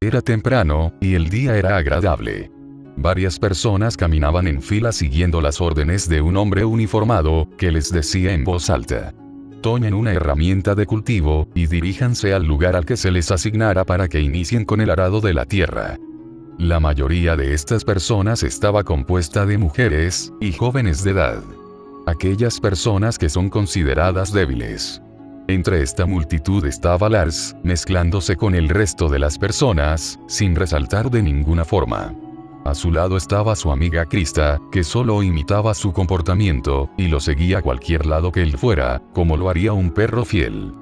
era temprano, y el día era agradable. Varias personas caminaban en fila siguiendo las órdenes de un hombre uniformado, que les decía en voz alta: tomen una herramienta de cultivo, y diríjanse al lugar al que se les asignara para que inicien con el arado de la tierra. La mayoría de estas personas estaba compuesta de mujeres, y jóvenes de edad. Aquellas personas que son consideradas débiles. Entre esta multitud estaba Lars, mezclándose con el resto de las personas, sin resaltar de ninguna forma. A su lado estaba su amiga Krista, que solo imitaba su comportamiento, y lo seguía a cualquier lado que él fuera, como lo haría un perro fiel.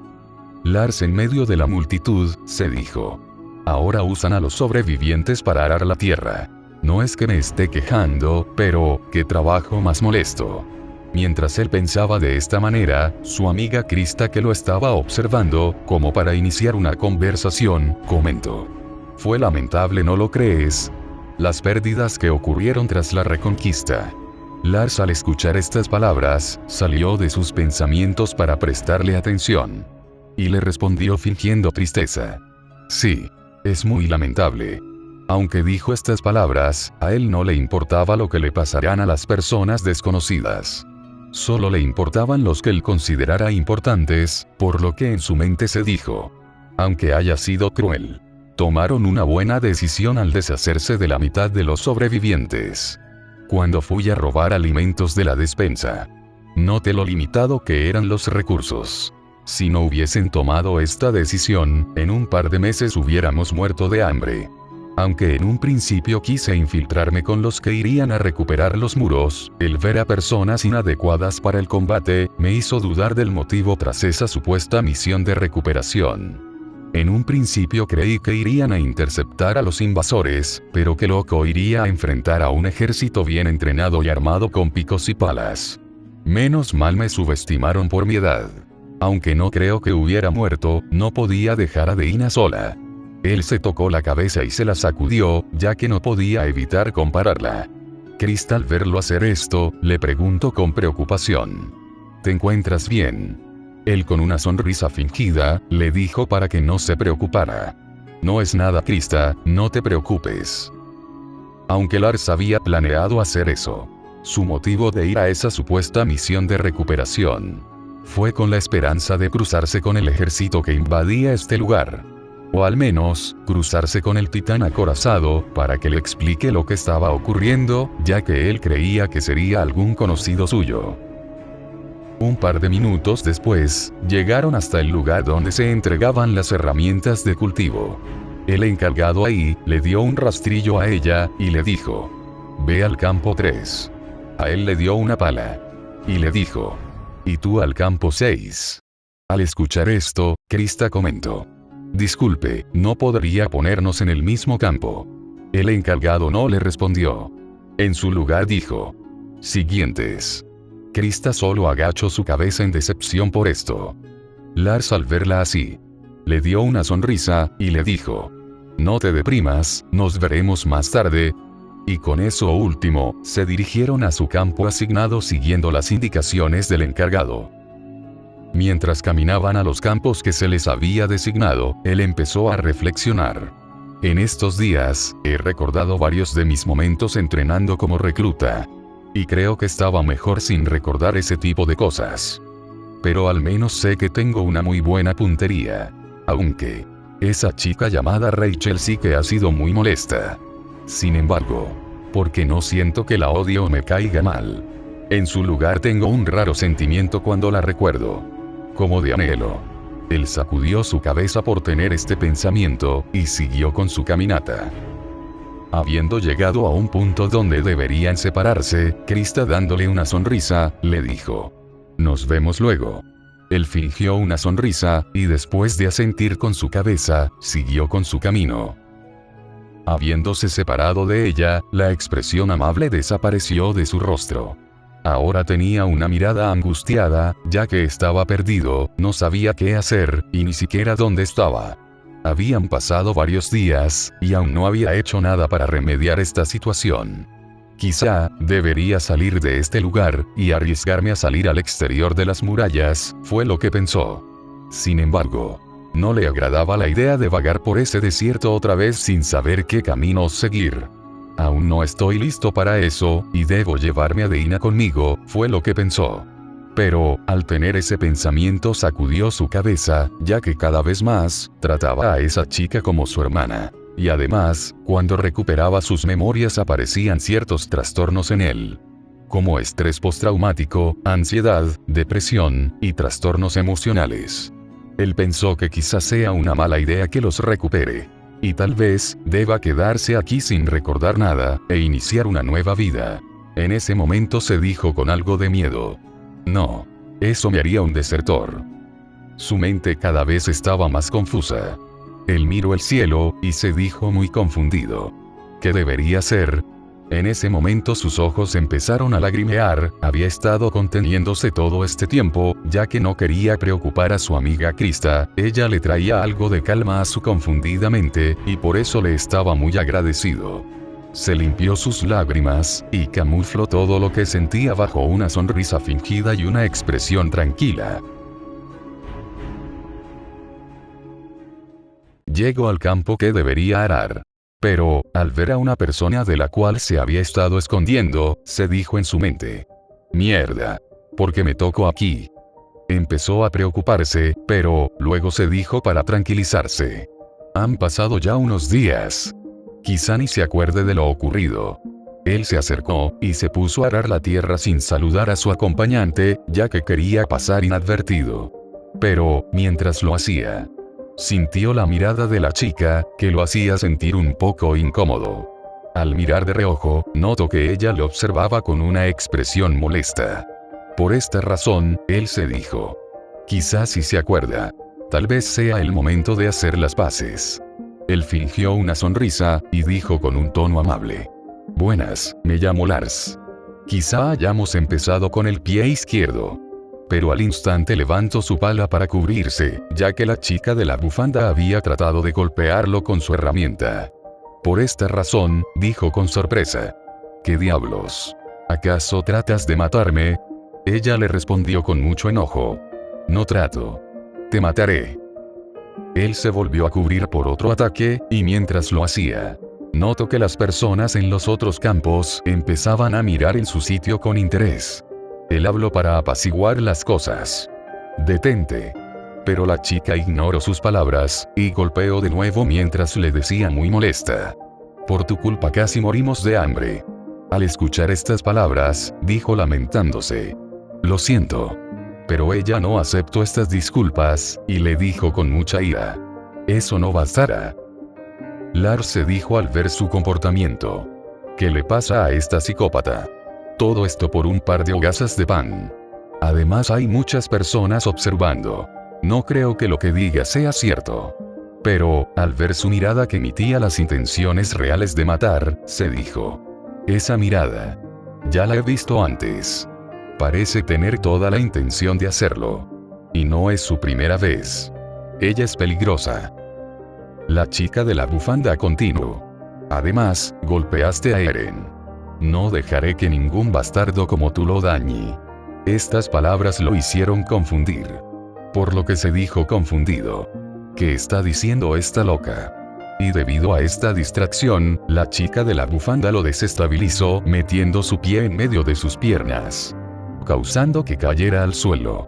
Lars, en medio de la multitud, se dijo: ahora usan a los sobrevivientes para arar la tierra. No es que me esté quejando, pero, qué trabajo más molesto. Mientras él pensaba de esta manera, su amiga Krista, que lo estaba observando, como para iniciar una conversación, comentó: fue lamentable, ¿no lo crees? Las pérdidas que ocurrieron tras la reconquista. Lars, al escuchar estas palabras, salió de sus pensamientos para prestarle atención. Y le respondió fingiendo tristeza: sí, es muy lamentable. Aunque dijo estas palabras, a él no le importaba lo que le pasaran a las personas desconocidas. Solo le importaban los que él considerara importantes, por lo que en su mente se dijo: aunque haya sido cruel, tomaron una buena decisión al deshacerse de la mitad de los sobrevivientes. Cuando fui a robar alimentos de la despensa, noté lo limitado que eran los recursos. Si no hubiesen tomado esta decisión, en un par de meses hubiéramos muerto de hambre. Aunque en un principio quise infiltrarme con los que irían a recuperar los muros, el ver a personas inadecuadas para el combate, me hizo dudar del motivo tras esa supuesta misión de recuperación. En un principio creí que irían a interceptar a los invasores, pero que loco iría a enfrentar a un ejército bien entrenado y armado con picos y palas. Menos mal me subestimaron por mi edad. Aunque no creo que hubiera muerto, no podía dejar a Deina sola. Él se tocó la cabeza y se la sacudió, ya que no podía evitar compararla. Krista, al verlo hacer esto, le preguntó con preocupación: ¿te encuentras bien? Él, con una sonrisa fingida, le dijo para que no se preocupara: no es nada, Krista, no te preocupes. Aunque Lars había planeado hacer eso, su motivo de ir a esa supuesta misión de recuperación fue con la esperanza de cruzarse con el ejército que invadía este lugar. O al menos, cruzarse con el titán acorazado, para que le explique lo que estaba ocurriendo, ya que él creía que sería algún conocido suyo. Un par de minutos después, llegaron hasta el lugar donde se entregaban las herramientas de cultivo. El encargado ahí, le dio un rastrillo a ella, y le dijo: ve al campo 3. A él le dio una pala. Y le dijo: y tú al campo 6. Al escuchar esto, Krista comentó: disculpe, ¿no podría ponernos en el mismo campo? El encargado no le respondió. En su lugar dijo: siguientes. Krista solo agachó su cabeza en decepción por esto. Lars, al verla así, le dio una sonrisa, y le dijo: no te deprimas, nos veremos más tarde. Y con eso último, se dirigieron a su campo asignado siguiendo las indicaciones del encargado. Mientras caminaban a los campos que se les había designado, él empezó a reflexionar. En estos días, he recordado varios de mis momentos entrenando como recluta. Y creo que estaba mejor sin recordar ese tipo de cosas. Pero al menos sé que tengo una muy buena puntería. Aunque esa chica llamada Rachel sí que ha sido muy molesta. Sin embargo, porque no siento que la odie o me caiga mal. En su lugar tengo un raro sentimiento cuando la recuerdo. Como de anhelo. Él sacudió su cabeza por tener este pensamiento, y siguió con su caminata. Habiendo llegado a un punto donde deberían separarse, Krista, dándole una sonrisa, le dijo: nos vemos luego. Él fingió una sonrisa, y después de asentir con su cabeza, siguió con su camino. Habiéndose separado de ella, la expresión amable desapareció de su rostro. Ahora tenía una mirada angustiada, ya que estaba perdido, no sabía qué hacer, y ni siquiera dónde estaba. Habían pasado varios días, y aún no había hecho nada para remediar esta situación. Quizá, debería salir de este lugar, y arriesgarme a salir al exterior de las murallas, fue lo que pensó. Sin embargo, No le agradaba la idea de vagar por ese desierto otra vez sin saber qué caminos seguir. Aún no estoy listo para eso, y debo llevarme a Deina conmigo, fue lo que pensó. Pero, al tener ese pensamiento sacudió su cabeza, ya que cada vez más, trataba a esa chica como su hermana. Y además, cuando recuperaba sus memorias aparecían ciertos trastornos en él, como estrés postraumático, ansiedad, depresión, y trastornos emocionales. Él pensó que quizás sea una mala idea que los recupere. Y tal vez, deba quedarse aquí sin recordar nada, e iniciar una nueva vida. En ese momento se dijo con algo de miedo. No. Eso me haría un desertor. Su mente cada vez estaba más confusa. Él miró el cielo, y se dijo muy confundido. ¿Qué debería hacer? En ese momento sus ojos empezaron a lagrimear, había estado conteniéndose todo este tiempo, ya que no quería preocupar a su amiga Krista, ella le traía algo de calma a su confundida mente, y por eso le estaba muy agradecido. Se limpió sus lágrimas, y camufló todo lo que sentía bajo una sonrisa fingida y una expresión tranquila. Llegó al campo que debería arar. Pero, al ver a una persona de la cual se había estado escondiendo, se dijo en su mente: «Mierda. ¿Por qué me tocó aquí?». Empezó a preocuparse, pero, luego se dijo para tranquilizarse: «Han pasado ya unos días. Quizá ni se acuerde de lo ocurrido». Él se acercó, y se puso a arar la tierra sin saludar a su acompañante, ya que quería pasar inadvertido. Pero, mientras lo hacía, sintió la mirada de la chica, que lo hacía sentir un poco incómodo. Al mirar de reojo, notó que ella le observaba con una expresión molesta. Por esta razón, él se dijo: «Quizás si se acuerda. Tal vez sea el momento de hacer las paces». Él fingió una sonrisa, y dijo con un tono amable: «Buenas, me llamo Lars. Quizá hayamos empezado con el pie izquierdo». Pero al instante levantó su pala para cubrirse, ya que la chica de la bufanda había tratado de golpearlo con su herramienta. «Por esta razón», dijo con sorpresa. «¿Qué diablos? ¿Acaso tratas de matarme?». Ella le respondió con mucho enojo: «No trato. Te mataré». Él se volvió a cubrir por otro ataque, y mientras lo hacía, notó que las personas en los otros campos empezaban a mirar en su sitio con interés. Él habló para apaciguar las cosas: «Detente». Pero la chica ignoró sus palabras, y golpeó de nuevo mientras le decía muy molesta: «Por tu culpa casi morimos de hambre». Al escuchar estas palabras, dijo lamentándose: «Lo siento». Pero ella no aceptó estas disculpas, y le dijo con mucha ira: «Eso no bastará». Lars se dijo al ver su comportamiento: «¿Qué le pasa a esta psicópata? Todo esto por un par de hogazas de pan. Además hay muchas personas observando. No creo que lo que diga sea cierto». Pero, al ver su mirada que emitía las intenciones reales de matar, se dijo: «Esa mirada. Ya la he visto antes. Parece tener toda la intención de hacerlo. Y no es su primera vez. Ella es peligrosa». La chica de la bufanda continuó: «Además, golpeaste a Eren. No dejaré que ningún bastardo como tú lo dañe». Estas palabras lo hicieron confundir. Por lo que se dijo confundido: «¿Qué está diciendo esta loca?». Y debido a esta distracción, la chica de la bufanda lo desestabilizó metiendo su pie en medio de sus piernas, causando que cayera al suelo.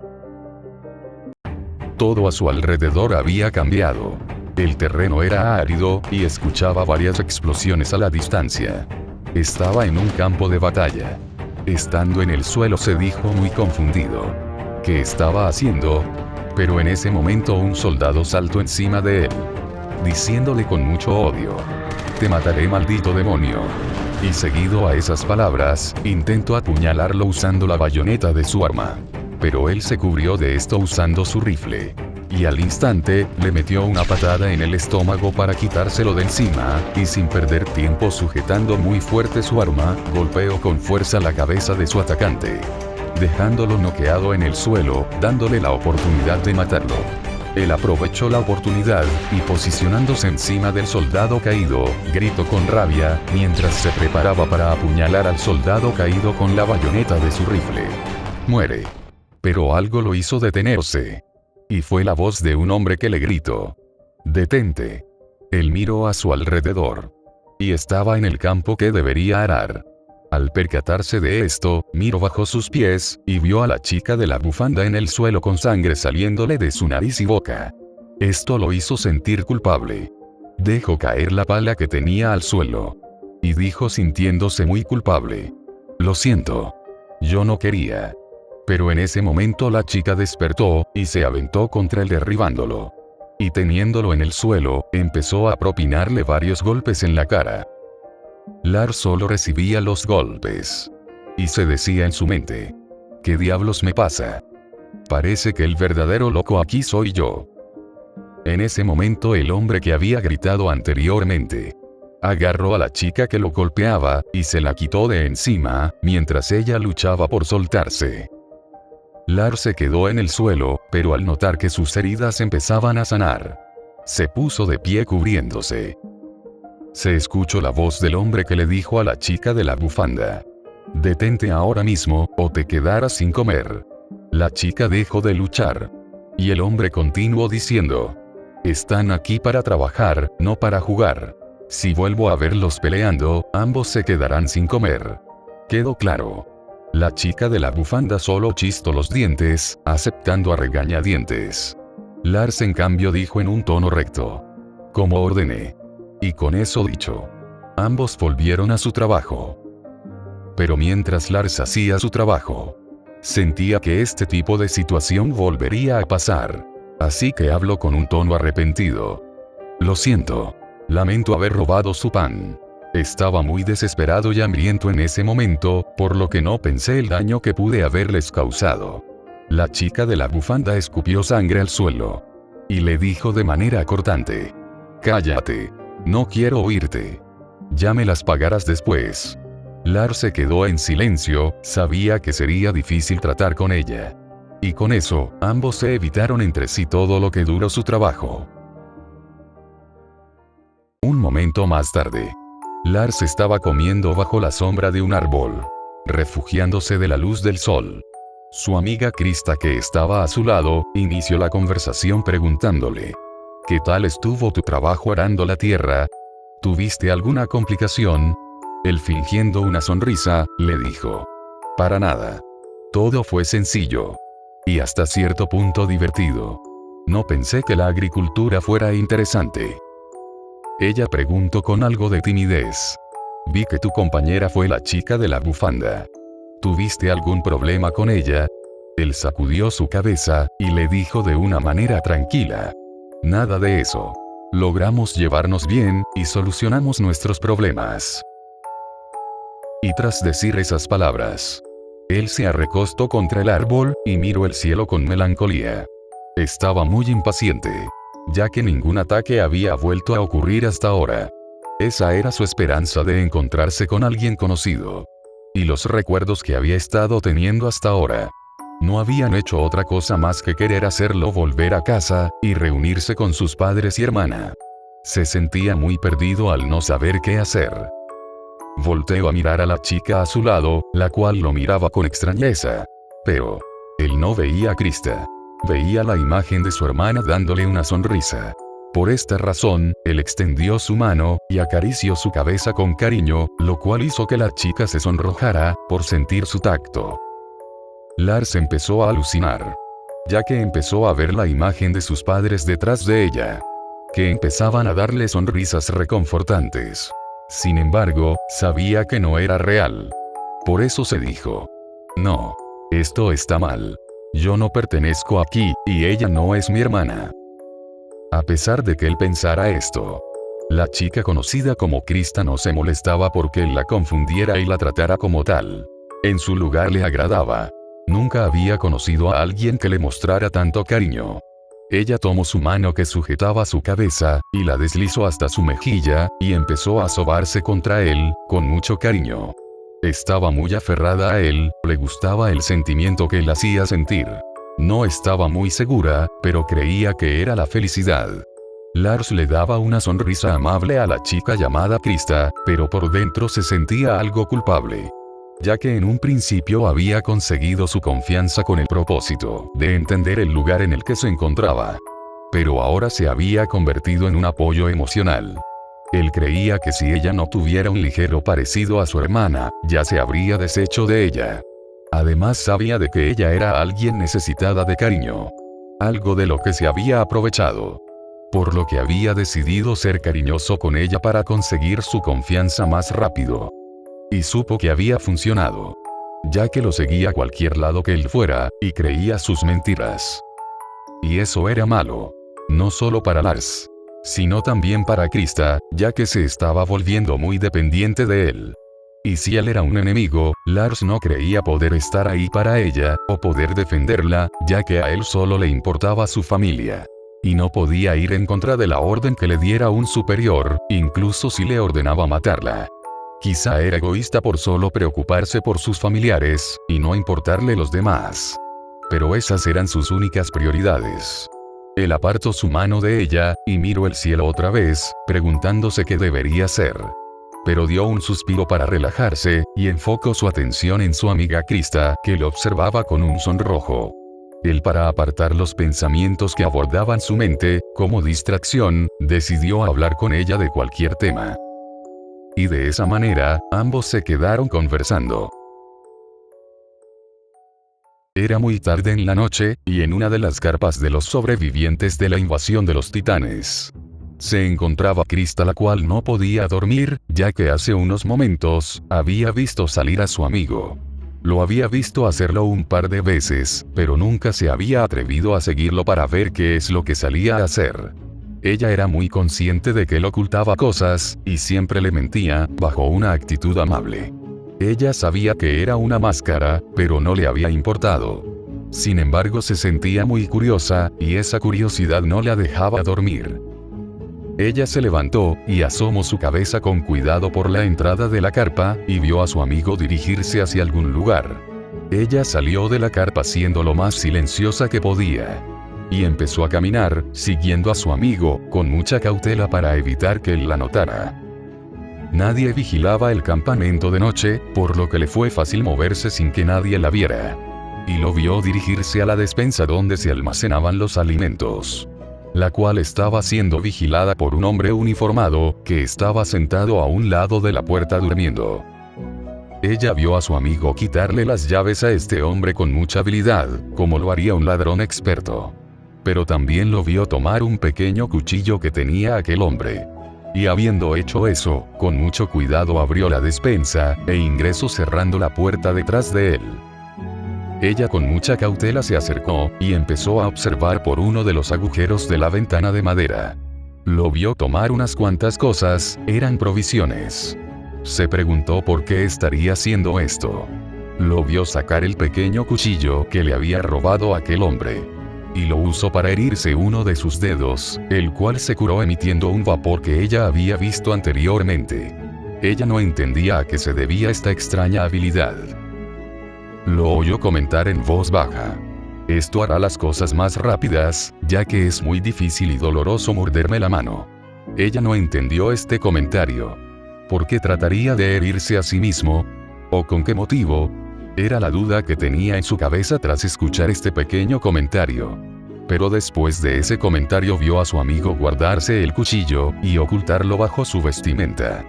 Todo a su alrededor había cambiado. El terreno era árido, y escuchaba varias explosiones a la distancia. Estaba en un campo de batalla. Estando en el suelo se dijo muy confundido: ¿qué estaba haciendo? Pero en ese momento un soldado saltó encima de él, diciéndole con mucho odio: «Te mataré, maldito demonio». Y seguido a esas palabras, intentó apuñalarlo usando la bayoneta de su arma. Pero él se cubrió de esto usando su rifle. Y al instante, le metió una patada en el estómago para quitárselo de encima, y sin perder tiempo sujetando muy fuerte su arma, golpeó con fuerza la cabeza de su atacante, dejándolo noqueado en el suelo, dándole la oportunidad de matarlo. Él aprovechó la oportunidad, y posicionándose encima del soldado caído, gritó con rabia, mientras se preparaba para apuñalar al soldado caído con la bayoneta de su rifle: «Muere». Pero algo lo hizo detenerse. Y fue la voz de un hombre que le gritó: «Detente». Él miró a su alrededor. Y estaba en el campo que debería arar. Al percatarse de esto, miró bajo sus pies, y vio a la chica de la bufanda en el suelo con sangre saliéndole de su nariz y boca. Esto lo hizo sentir culpable. Dejó caer la pala que tenía al suelo. Y dijo sintiéndose muy culpable: «Lo siento. Yo no quería». Pero en ese momento la chica despertó, y se aventó contra él derribándolo. Y teniéndolo en el suelo, empezó a propinarle varios golpes en la cara. Lars solo recibía los golpes. Y se decía en su mente: ¿qué diablos me pasa? Parece que el verdadero loco aquí soy yo. En ese momento el hombre que había gritado anteriormente agarró a la chica que lo golpeaba, y se la quitó de encima, mientras ella luchaba por soltarse. Lars se quedó en el suelo, pero al notar que sus heridas empezaban a sanar, se puso de pie cubriéndose. Se escuchó la voz del hombre que le dijo a la chica de la bufanda: «Detente ahora mismo, o te quedarás sin comer». La chica dejó de luchar. Y el hombre continuó diciendo: «Están aquí para trabajar, no para jugar. Si vuelvo a verlos peleando, ambos se quedarán sin comer. ¿Quedó claro?». La chica de la bufanda solo chistó los dientes, aceptando a regañadientes. Lars en cambio dijo en un tono recto: «Como ordené». Y con eso dicho, ambos volvieron a su trabajo. Pero mientras Lars hacía su trabajo, sentía que este tipo de situación volvería a pasar. Así que habló con un tono arrepentido: «Lo siento. Lamento haber robado su pan. Estaba muy desesperado y hambriento en ese momento, por lo que no pensé el daño que pude haberles causado». La chica de la bufanda escupió sangre al suelo. Y le dijo de manera cortante: «Cállate. No quiero oírte. Ya me las pagarás después». Lars se quedó en silencio, sabía que sería difícil tratar con ella. Y con eso, ambos se evitaron entre sí todo lo que duró su trabajo. Un momento más tarde, Lars estaba comiendo bajo la sombra de un árbol, refugiándose de la luz del sol. Su amiga Krista, que estaba a su lado, inició la conversación preguntándole: «¿Qué tal estuvo tu trabajo arando la tierra? ¿Tuviste alguna complicación?». Él, fingiendo una sonrisa, le dijo: «Para nada. Todo fue sencillo. Y hasta cierto punto divertido. No pensé que la agricultura fuera interesante». Ella preguntó con algo de timidez: «Vi que tu compañera fue la chica de la bufanda. ¿Tuviste algún problema con ella?». Él sacudió su cabeza, y le dijo de una manera tranquila: «Nada de eso. Logramos llevarnos bien, y solucionamos nuestros problemas». Y tras decir esas palabras, él se recostó contra el árbol, y miró el cielo con melancolía. Estaba muy impaciente, ya que ningún ataque había vuelto a ocurrir hasta ahora. Esa era su esperanza de encontrarse con alguien conocido. Y los recuerdos que había estado teniendo hasta ahora no habían hecho otra cosa más que querer hacerlo volver a casa, y reunirse con sus padres y hermana. Se sentía muy perdido al no saber qué hacer. Volteó a mirar a la chica a su lado, la cual lo miraba con extrañeza. Pero él no veía a Krista. Veía la imagen de su hermana dándole una sonrisa. Por esta razón, él extendió su mano, y acarició su cabeza con cariño, lo cual hizo que la chica se sonrojara, por sentir su tacto. Lars empezó a alucinar, ya que empezó a ver la imagen de sus padres detrás de ella, que empezaban a darle sonrisas reconfortantes. Sin embargo, sabía que no era real. Por eso se dijo: «No. Esto está mal. Yo no pertenezco aquí, y ella no es mi hermana». A pesar de que él pensara esto, la chica conocida como Krista no se molestaba porque él la confundiera y la tratara como tal. En su lugar le agradaba. Nunca había conocido a alguien que le mostrara tanto cariño. Ella tomó su mano que sujetaba su cabeza, y la deslizó hasta su mejilla, y empezó a sobarse contra él, con mucho cariño. Estaba muy aferrada a él, le gustaba el sentimiento que él hacía sentir. No estaba muy segura, pero creía que era la felicidad. Lars le daba una sonrisa amable a la chica llamada Krista, pero por dentro se sentía algo culpable. ya que en un principio había conseguido su confianza con el propósito de entender el lugar en el que se encontraba. Pero ahora se había convertido en un apoyo emocional. Él creía que si ella no tuviera un ligero parecido a su hermana, ya se habría deshecho de ella. Además sabía de que ella era alguien necesitada de cariño. Algo de lo que se había aprovechado. Por lo que había decidido ser cariñoso con ella para conseguir su confianza más rápido. Y supo que había funcionado. Ya que lo seguía a cualquier lado que él fuera, y creía sus mentiras. Y eso era malo. No solo para Lars, sino también para Krista, ya que se estaba volviendo muy dependiente de él. Y si él era un enemigo, Lars no creía poder estar ahí para ella, o poder defenderla, ya que a él solo le importaba su familia. Y no podía ir en contra de la orden que le diera un superior, incluso si le ordenaba matarla. Quizá era egoísta por solo preocuparse por sus familiares, y no importarle los demás. Pero esas eran sus únicas prioridades. Él apartó su mano de ella, y miró el cielo otra vez, preguntándose qué debería hacer. Pero dio un suspiro para relajarse, y enfocó su atención en su amiga Krista, que lo observaba con un sonrojo. Él, para apartar los pensamientos que abordaban su mente, como distracción, decidió hablar con ella de cualquier tema. Y de esa manera, ambos se quedaron conversando. Era muy tarde en la noche, y en una de las carpas de los sobrevivientes de la invasión de los titanes se encontraba Krista, la cual no podía dormir, ya que hace unos momentos había visto salir a su amigo. Lo había visto hacerlo un par de veces, pero nunca se había atrevido a seguirlo para ver qué es lo que salía a hacer. Ella era muy consciente de que él ocultaba cosas, y siempre le mentía, bajo una actitud amable. Ella sabía que era una máscara, pero no le había importado. Sin embargo, se sentía muy curiosa, y esa curiosidad no la dejaba dormir. Ella se levantó, y asomó su cabeza con cuidado por la entrada de la carpa, y vio a su amigo dirigirse hacia algún lugar. Ella salió de la carpa siendo lo más silenciosa que podía. Y empezó a caminar, siguiendo a su amigo, con mucha cautela para evitar que él la notara. Nadie vigilaba el campamento de noche, por lo que le fue fácil moverse sin que nadie la viera. Y lo vio dirigirse a la despensa donde se almacenaban los alimentos, la cual estaba siendo vigilada por un hombre uniformado, que estaba sentado a un lado de la puerta durmiendo. Ella vio a su amigo quitarle las llaves a este hombre con mucha habilidad, como lo haría un ladrón experto. Pero también lo vio tomar un pequeño cuchillo que tenía aquel hombre. Y habiendo hecho eso, con mucho cuidado abrió la despensa, e ingresó cerrando la puerta detrás de él. Ella con mucha cautela se acercó, y empezó a observar por uno de los agujeros de la ventana de madera. Lo vio tomar unas cuantas cosas, eran provisiones. Se preguntó por qué estaría haciendo esto. Lo vio sacar el pequeño cuchillo que le había robado aquel hombre. Y lo usó para herirse uno de sus dedos, el cual se curó emitiendo un vapor que ella había visto anteriormente. Ella no entendía a qué se debía esta extraña habilidad. Lo oyó comentar en voz baja. Esto hará las cosas más rápidas, ya que es muy difícil y doloroso morderme la mano. Ella no entendió este comentario. ¿Por qué trataría de herirse a sí mismo? ¿O con qué motivo? Era la duda que tenía en su cabeza tras escuchar este pequeño comentario. Pero después de ese comentario vio a su amigo guardarse el cuchillo, y ocultarlo bajo su vestimenta.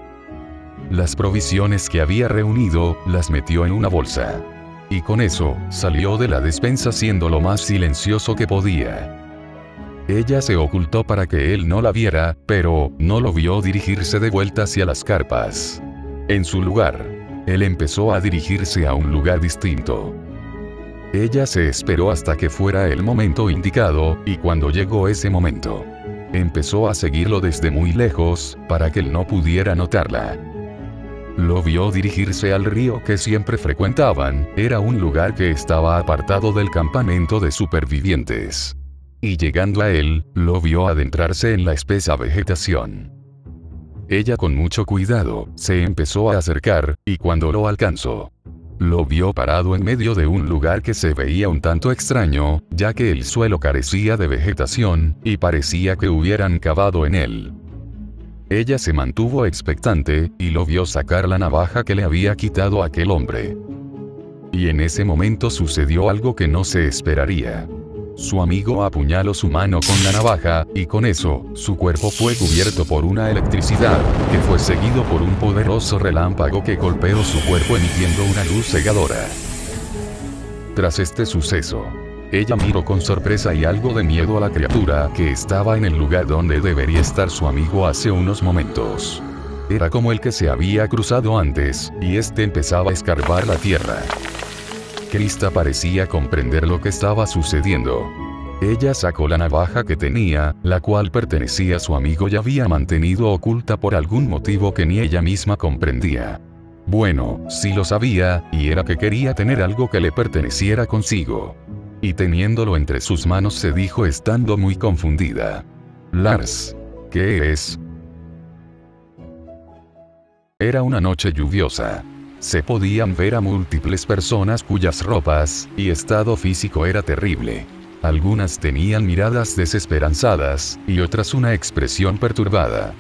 Las provisiones que había reunido, las metió en una bolsa. Y con eso, salió de la despensa siendo lo más silencioso que podía. Ella se ocultó para que él no la viera, pero no lo vio dirigirse de vuelta hacia las carpas. En su lugar, él empezó a dirigirse a un lugar distinto. Ella se esperó hasta que fuera el momento indicado, y cuando llegó ese momento, empezó a seguirlo desde muy lejos, para que él no pudiera notarla. Lo vio dirigirse al río que siempre frecuentaban, era un lugar que estaba apartado del campamento de supervivientes. Y llegando a él, lo vio adentrarse en la espesa vegetación. Ella con mucho cuidado, se empezó a acercar, y cuando lo alcanzó, lo vio parado en medio de un lugar que se veía un tanto extraño, ya que el suelo carecía de vegetación, y parecía que hubieran cavado en él. Ella se mantuvo expectante, y lo vio sacar la navaja que le había quitado aquel hombre. Y en ese momento sucedió algo que no se esperaría. Su amigo apuñaló su mano con la navaja, y con eso, su cuerpo fue cubierto por una electricidad, que fue seguido por un poderoso relámpago que golpeó su cuerpo emitiendo una luz cegadora. Tras este suceso, ella miró con sorpresa y algo de miedo a la criatura que estaba en el lugar donde debería estar su amigo hace unos momentos. Era como el que se había cruzado antes, y este empezaba a escarbar la tierra. Krista parecía comprender lo que estaba sucediendo. Ella sacó la navaja que tenía, la cual pertenecía a su amigo y había mantenido oculta por algún motivo que ni ella misma comprendía. Bueno, sí lo sabía, y era que quería tener algo que le perteneciera consigo. Y teniéndolo entre sus manos se dijo estando muy confundida: Lars, ¿qué es? Era una noche lluviosa. Se podían ver a múltiples personas cuyas ropas y estado físico era terrible. Algunas tenían miradas desesperanzadas, y otras una expresión perturbada.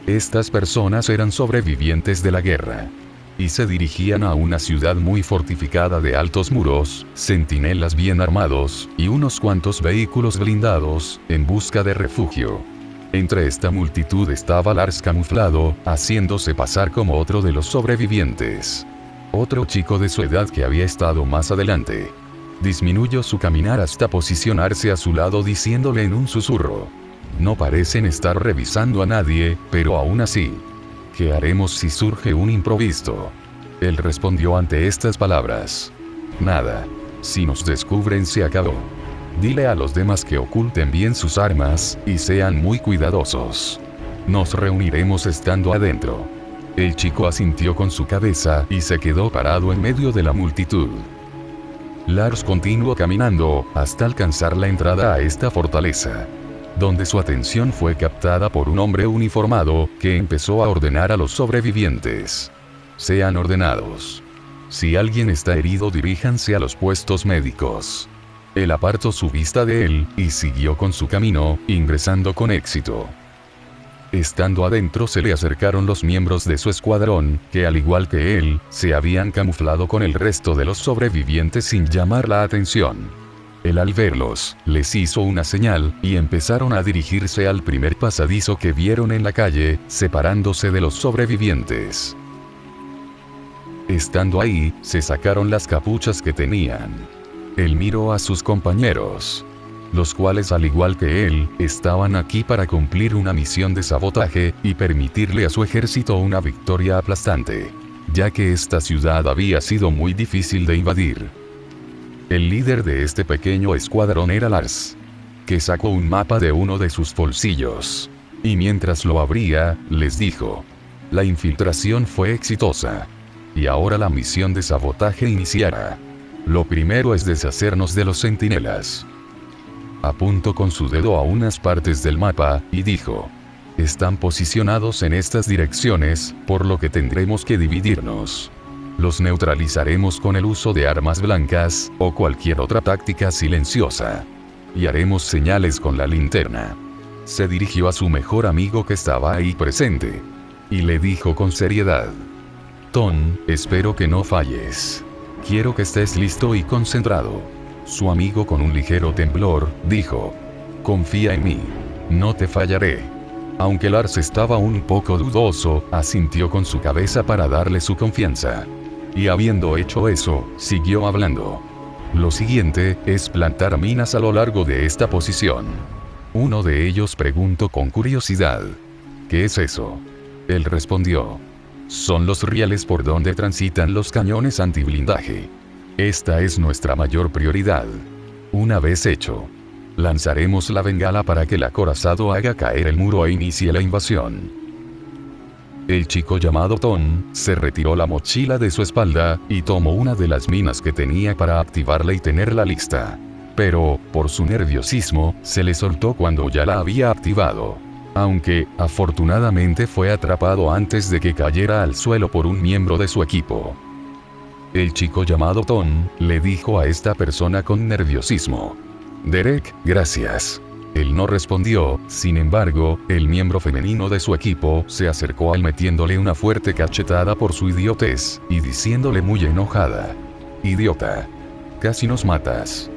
Estas personas eran sobrevivientes de la guerra. Y se dirigían a una ciudad muy fortificada de altos muros, centinelas bien armados, y unos cuantos vehículos blindados, en busca de refugio. Entre esta multitud estaba Lars camuflado, haciéndose pasar como otro de los sobrevivientes. Otro chico de su edad que había estado más adelante. Disminuyó su caminar hasta posicionarse a su lado diciéndole en un susurro: no parecen estar revisando a nadie, pero aún así, ¿qué haremos si surge un imprevisto? Él respondió ante estas palabras: nada. Si nos descubren se acabó. Dile a los demás que oculten bien sus armas, y sean muy cuidadosos. Nos reuniremos estando adentro. El chico asintió con su cabeza y se quedó parado en medio de la multitud. Lars continuó caminando, hasta alcanzar la entrada a esta fortaleza, donde su atención fue captada por un hombre uniformado, que empezó a ordenar a los sobrevivientes: sean ordenados. Si alguien está herido diríjanse a los puestos médicos. Él apartó su vista de él, y siguió con su camino, ingresando con éxito. Estando adentro se le acercaron los miembros de su escuadrón, que al igual que él, se habían camuflado con el resto de los sobrevivientes sin llamar la atención. Él al verlos, les hizo una señal, y empezaron a dirigirse al primer pasadizo que vieron en la calle, separándose de los sobrevivientes. Estando ahí, se sacaron las capuchas que tenían. Él miró a sus compañeros, los cuales al igual que él, estaban aquí para cumplir una misión de sabotaje, y permitirle a su ejército una victoria aplastante, ya que esta ciudad había sido muy difícil de invadir. El líder de este pequeño escuadrón era Lars, que sacó un mapa de uno de sus bolsillos, y mientras lo abría, les dijo: la infiltración fue exitosa, y ahora la misión de sabotaje iniciará. Lo primero es deshacernos de los centinelas. Apuntó con su dedo a unas partes del mapa, y dijo: están posicionados en estas direcciones, por lo que tendremos que dividirnos. Los neutralizaremos con el uso de armas blancas, o cualquier otra táctica silenciosa. Y haremos señales con la linterna. Se dirigió a su mejor amigo que estaba ahí presente, y le dijo con seriedad: Ton, espero que no falles. Quiero que estés listo y concentrado. Su amigo con un ligero temblor, dijo: confía en mí. No te fallaré. Aunque Lars estaba un poco dudoso, asintió con su cabeza para darle su confianza. Y habiendo hecho eso, siguió hablando. Lo siguiente, es plantar minas a lo largo de esta posición. Uno de ellos preguntó con curiosidad: ¿qué es eso? Él respondió: son los rieles por donde transitan los cañones antiblindaje. Esta es nuestra mayor prioridad. Una vez hecho, lanzaremos la bengala para que el acorazado haga caer el muro e inicie la invasión. El chico llamado Ton, se retiró la mochila de su espalda, y tomó una de las minas que tenía para activarla y tenerla lista. Pero, por su nerviosismo, se le soltó cuando ya la había activado. Aunque, afortunadamente fue atrapado antes de que cayera al suelo por un miembro de su equipo. El chico llamado Ton, le dijo a esta persona con nerviosismo: Derek, gracias. Él no respondió, sin embargo, el miembro femenino de su equipo se acercó a él metiéndole una fuerte cachetada por su idiotez, y diciéndole muy enojada: «Idiota. Casi nos matas.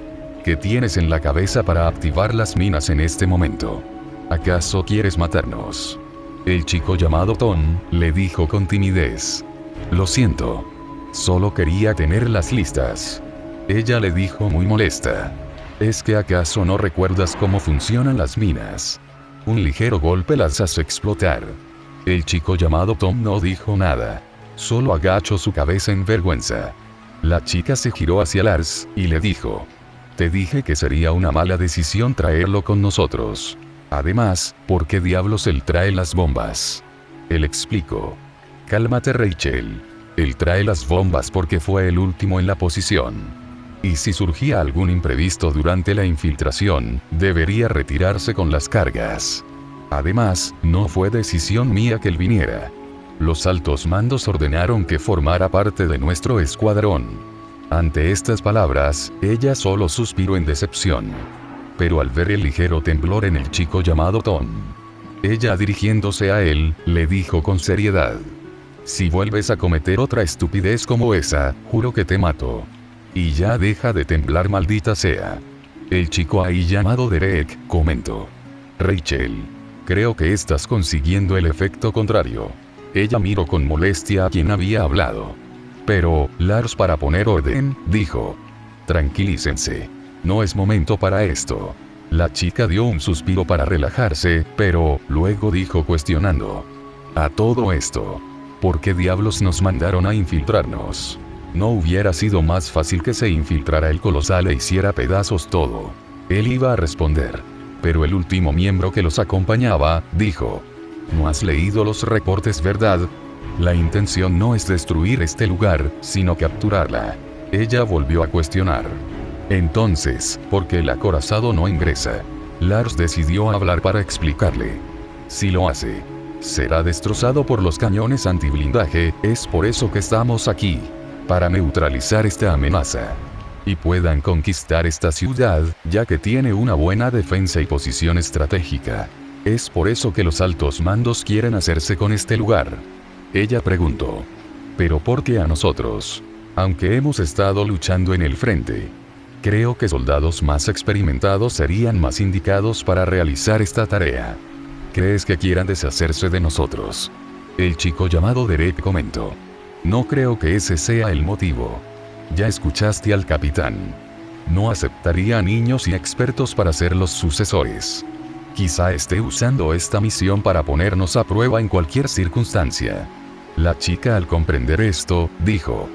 ¿Qué tienes en la cabeza para activar las minas en este momento? ¿Acaso quieres matarnos?». El chico llamado Tom le dijo con timidez: «Lo siento. Solo quería tenerlas listas». Ella le dijo muy molesta: «¿Es que acaso no recuerdas cómo funcionan las minas? Un ligero golpe las hace explotar». El chico llamado Tom no dijo nada. Solo agachó su cabeza en vergüenza. La chica se giró hacia Lars, y le dijo: «Te dije que sería una mala decisión traerlo con nosotros. Además, ¿por qué diablos él trae las bombas?». Él explicó: «Cálmate, Rachel. Él trae las bombas porque fue el último en la posición. Y si surgía algún imprevisto durante la infiltración, debería retirarse con las cargas. Además, no fue decisión mía que él viniera. Los altos mandos ordenaron que formara parte de nuestro escuadrón». Ante estas palabras, ella solo suspiró en decepción. Pero al ver el ligero temblor en el chico llamado Tom, ella, dirigiéndose a él, le dijo con seriedad: «Si vuelves a cometer otra estupidez como esa, juro que te mato. Y ya deja de temblar, maldita sea». El chico ahí llamado Derek comentó: «Rachel, creo que estás consiguiendo el efecto contrario». Ella miró con molestia a quien había hablado. Pero, Lars, para poner orden, dijo: «Tranquilícense. No es momento para esto». La chica dio un suspiro para relajarse, pero, luego dijo cuestionando: «A todo esto, ¿por qué diablos nos mandaron a infiltrarnos? ¿No hubiera sido más fácil que se infiltrara el colosal e hiciera pedazos todo?». Él iba a responder. Pero el último miembro que los acompañaba, dijo: «No has leído los reportes, ¿verdad? La intención no es destruir este lugar, sino capturarla». Ella volvió a cuestionar: «Entonces, ¿por qué el acorazado no ingresa?». Lars decidió hablar para explicarle: «Si lo hace, será destrozado por los cañones antiblindaje, es por eso que estamos aquí. Para neutralizar esta amenaza. Y puedan conquistar esta ciudad, ya que tiene una buena defensa y posición estratégica. Es por eso que los altos mandos quieren hacerse con este lugar». Ella preguntó: «¿Pero por qué a nosotros? Aunque hemos estado luchando en el frente. Creo que soldados más experimentados serían más indicados para realizar esta tarea. ¿Crees que quieran deshacerse de nosotros?». El chico llamado Derek comentó: «No creo que ese sea el motivo. Ya escuchaste al capitán. No aceptaría a niños inexpertos para ser los sucesores. Quizá esté usando esta misión para ponernos a prueba en cualquier circunstancia». La chica, al comprender esto, dijo: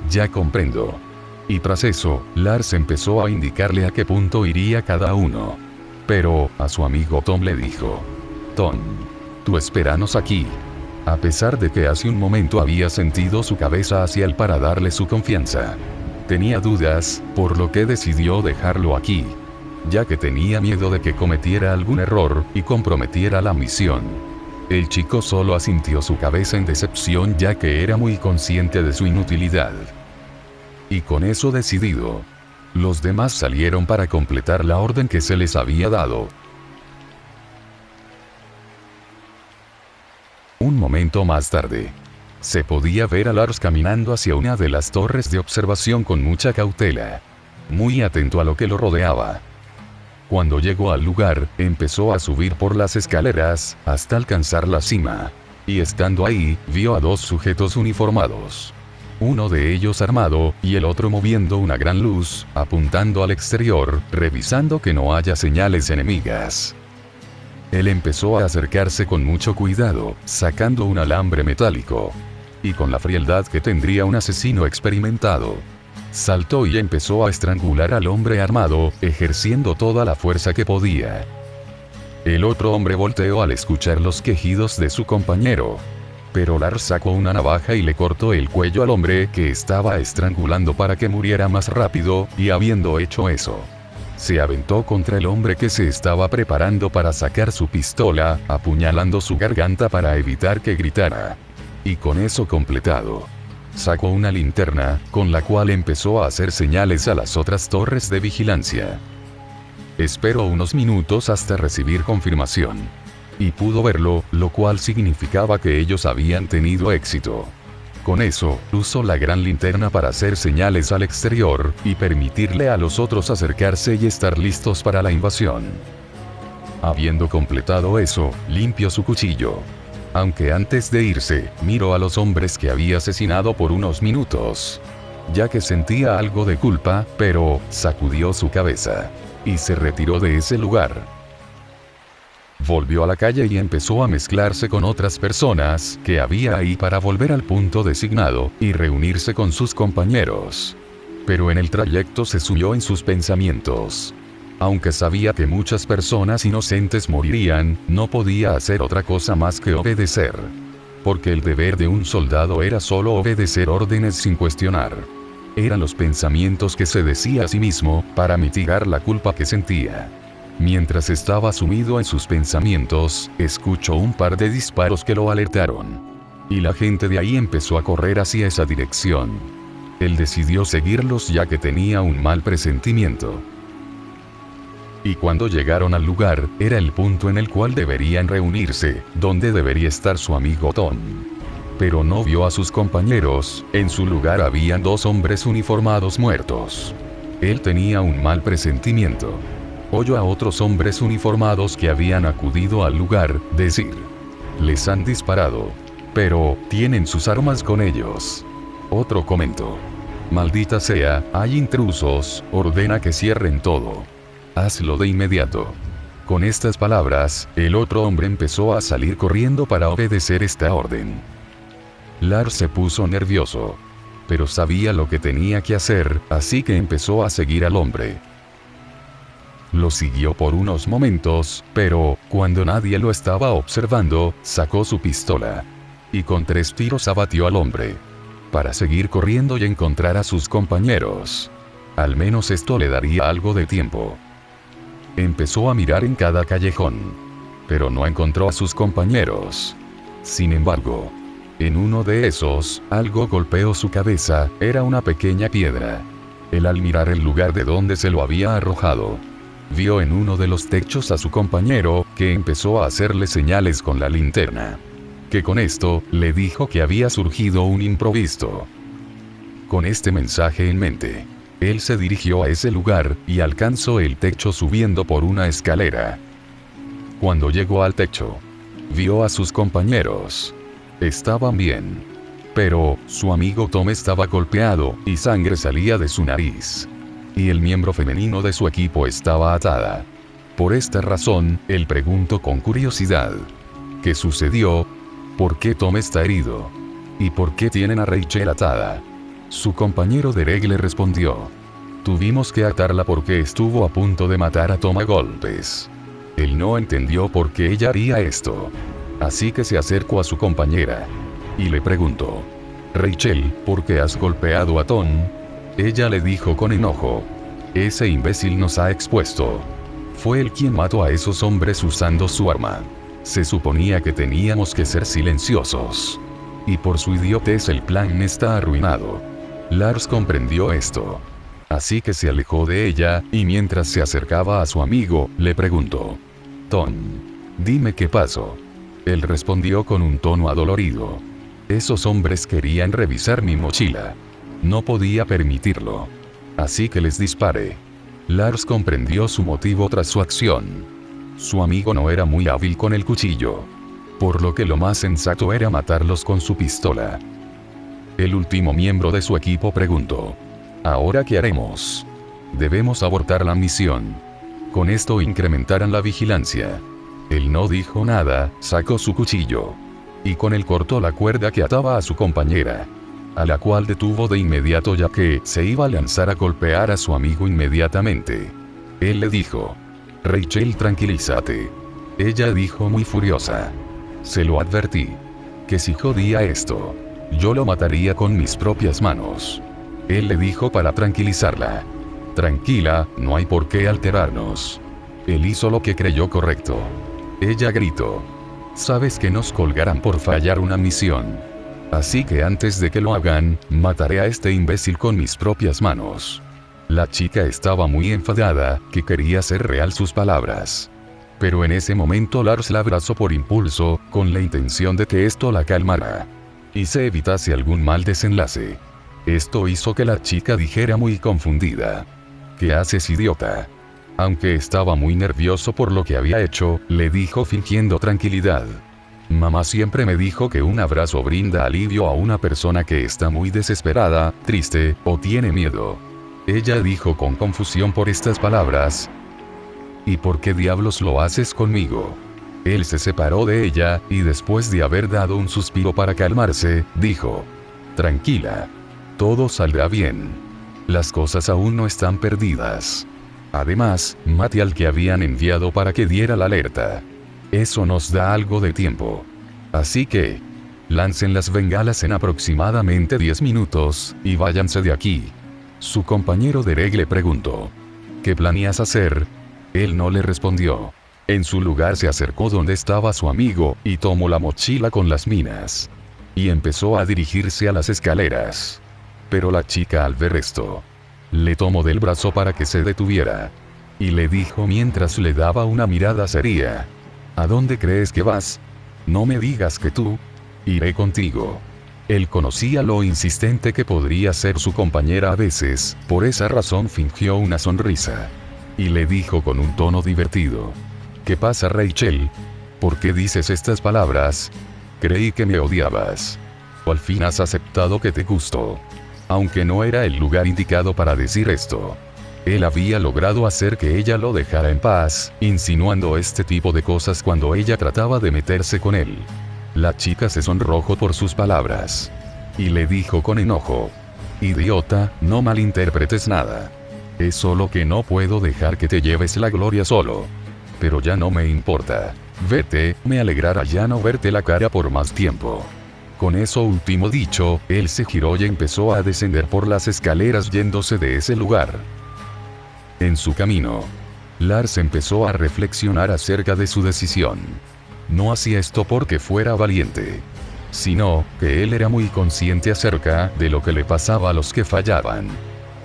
«Ya comprendo». Y tras eso, Lars empezó a indicarle a qué punto iría cada uno. Pero, a su amigo Tom le dijo: «Tom, tú espéranos aquí». A pesar de que hace un momento había sentido su cabeza hacia él para darle su confianza, tenía dudas, por lo que decidió dejarlo aquí, ya que tenía miedo de que cometiera algún error y comprometiera la misión. El chico solo asintió su cabeza en decepción, ya que era muy consciente de su inutilidad. Y con eso decidido, los demás salieron para completar la orden que se les había dado. Un momento más tarde, se podía ver a Lars caminando hacia una de las torres de observación con mucha cautela, muy atento a lo que lo rodeaba. Cuando llegó al lugar, empezó a subir por las escaleras, hasta alcanzar la cima. Y estando ahí, vio a dos sujetos uniformados. Uno de ellos armado, y el otro moviendo una gran luz, apuntando al exterior, revisando que no haya señales enemigas. Él empezó a acercarse con mucho cuidado, sacando un alambre metálico. Y con la frialdad que tendría un asesino experimentado, saltó y empezó a estrangular al hombre armado, ejerciendo toda la fuerza que podía. El otro hombre volteó al escuchar los quejidos de su compañero. Pero Lars sacó una navaja y le cortó el cuello al hombre que estaba estrangulando para que muriera más rápido, y habiendo hecho eso, se aventó contra el hombre que se estaba preparando para sacar su pistola, apuñalando su garganta para evitar que gritara. Y con eso completado, sacó una linterna, con la cual empezó a hacer señales a las otras torres de vigilancia. Esperó unos minutos hasta recibir confirmación. Y pudo verlo, lo cual significaba que ellos habían tenido éxito. Con eso, usó la gran linterna para hacer señales al exterior, y permitirle a los otros acercarse y estar listos para la invasión. Habiendo completado eso, limpió su cuchillo. Aunque antes de irse, miró a los hombres que había asesinado por unos minutos. Ya que sentía algo de culpa, pero sacudió su cabeza. Y se retiró de ese lugar. Volvió a la calle y empezó a mezclarse con otras personas que había ahí para volver al punto designado y reunirse con sus compañeros. Pero en el trayecto se sumió en sus pensamientos. Aunque sabía que muchas personas inocentes morirían, no podía hacer otra cosa más que obedecer. Porque el deber de un soldado era solo obedecer órdenes sin cuestionar. Eran los pensamientos que se decía a sí mismo, para mitigar la culpa que sentía. Mientras estaba sumido en sus pensamientos, escuchó un par de disparos que lo alertaron. Y la gente de ahí empezó a correr hacia esa dirección. Él decidió seguirlos ya que tenía un mal presentimiento. Y cuando llegaron al lugar, era el punto en el cual deberían reunirse, donde debería estar su amigo Tom. Pero no vio a sus compañeros, en su lugar habían 2 hombres uniformados muertos. Él tenía un mal presentimiento. Oyó a otros hombres uniformados que habían acudido al lugar, decir: les han disparado. Pero, tienen sus armas con ellos. Otro comentó: maldita sea, hay intrusos, ordena que cierren todo. Hazlo de inmediato. Con estas palabras, el otro hombre empezó a salir corriendo para obedecer esta orden. Lars se puso nervioso. Pero sabía lo que tenía que hacer, así que empezó a seguir al hombre. Lo siguió por unos momentos, pero, cuando nadie lo estaba observando, sacó su pistola. Y con 3 tiros abatió al hombre. Para seguir corriendo y encontrar a sus compañeros. Al menos esto le daría algo de tiempo. Empezó a mirar en cada callejón. Pero no encontró a sus compañeros. Sin embargo, en uno de esos, algo golpeó su cabeza, era una pequeña piedra. Él al mirar el lugar de donde se lo había arrojado, vio en uno de los techos a su compañero, que empezó a hacerle señales con la linterna. Que con esto, le dijo que había surgido un imprevisto. Con este mensaje en mente, él se dirigió a ese lugar, y alcanzó el techo subiendo por una escalera. Cuando llegó al techo, vio a sus compañeros. Estaban bien. Pero, su amigo Tom estaba golpeado, y sangre salía de su nariz. Y el miembro femenino de su equipo estaba atada. Por esta razón, él preguntó con curiosidad: ¿qué sucedió? ¿Por qué Tom está herido? ¿Y por qué tienen a Rachel atada? Su compañero Derek le respondió: tuvimos que atarla porque estuvo a punto de matar a Tom a golpes. Él no entendió por qué ella haría esto. Así que se acercó a su compañera. Y le preguntó: Rachel, ¿por qué has golpeado a Tom? Ella le dijo con enojo: ese imbécil nos ha expuesto. Fue él quien mató a esos hombres usando su arma. Se suponía que teníamos que ser silenciosos. Y por su idiotez el plan está arruinado. Lars comprendió esto. Así que se alejó de ella, y mientras se acercaba a su amigo, le preguntó: Tom, dime qué pasó. Él respondió con un tono adolorido: esos hombres querían revisar mi mochila. No podía permitirlo. Así que les disparé. Lars comprendió su motivo tras su acción. Su amigo no era muy hábil con el cuchillo. Por lo que lo más sensato era matarlos con su pistola. El último miembro de su equipo preguntó: ¿ahora qué haremos? Debemos abortar la misión. Con esto incrementarán la vigilancia. Él no dijo nada, sacó su cuchillo. Y con él cortó la cuerda que ataba a su compañera. A la cual detuvo de inmediato ya que se iba a lanzar a golpear a su amigo inmediatamente. Él le dijo: Rachel, tranquilízate. Ella dijo muy furiosa: se lo advertí. Que si jodía esto, yo lo mataría con mis propias manos. Él le dijo para tranquilizarla: tranquila, no hay por qué alterarnos. Él hizo lo que creyó correcto. Ella gritó: sabes que nos colgarán por fallar una misión. Así que antes de que lo hagan, mataré a este imbécil con mis propias manos. La chica estaba muy enfadada, que quería hacer real sus palabras. Pero en ese momento Lars la abrazó por impulso, con la intención de que esto la calmara. Y se evitase algún mal desenlace. Esto hizo que la chica dijera muy confundida: ¿qué haces, idiota? Aunque estaba muy nervioso por lo que había hecho, le dijo fingiendo tranquilidad: mamá siempre me dijo que un abrazo brinda alivio a una persona que está muy desesperada, triste, o tiene miedo. Ella dijo con confusión por estas palabras: ¿y por qué diablos lo haces conmigo? Él se separó de ella, y después de haber dado un suspiro para calmarse, dijo: tranquila. Todo saldrá bien. Las cosas aún no están perdidas. Además, mate al que habían enviado para que diera la alerta. Eso nos da algo de tiempo. Así que, lancen las bengalas en aproximadamente 10 minutos, y váyanse de aquí. Su compañero Derek le preguntó: ¿qué planeas hacer? Él no le respondió. En su lugar se acercó donde estaba su amigo, y tomó la mochila con las minas. Y empezó a dirigirse a las escaleras. Pero la chica, al ver esto, le tomó del brazo para que se detuviera. Y le dijo mientras le daba una mirada seria: ¿a dónde crees que vas? No me digas que tú. Iré contigo. Él conocía lo insistente que podría ser su compañera a veces, por esa razón fingió una sonrisa. Y le dijo con un tono divertido: ¿qué pasa, Rachel? ¿Por qué dices estas palabras? Creí que me odiabas. O al fin has aceptado que te gustó. Aunque no era el lugar indicado para decir esto. Él había logrado hacer que ella lo dejara en paz, insinuando este tipo de cosas cuando ella trataba de meterse con él. La chica se sonrojó por sus palabras. Y le dijo con enojo: idiota, no malinterpretes nada. Es solo que no puedo dejar que te lleves la gloria solo. Pero ya no me importa. Vete, me alegrará ya no verte la cara por más tiempo. Con eso último dicho, él se giró y empezó a descender por las escaleras yéndose de ese lugar. En su camino, Lars empezó a reflexionar acerca de su decisión. No hacía esto porque fuera valiente, sino que él era muy consciente acerca de lo que le pasaba a los que fallaban.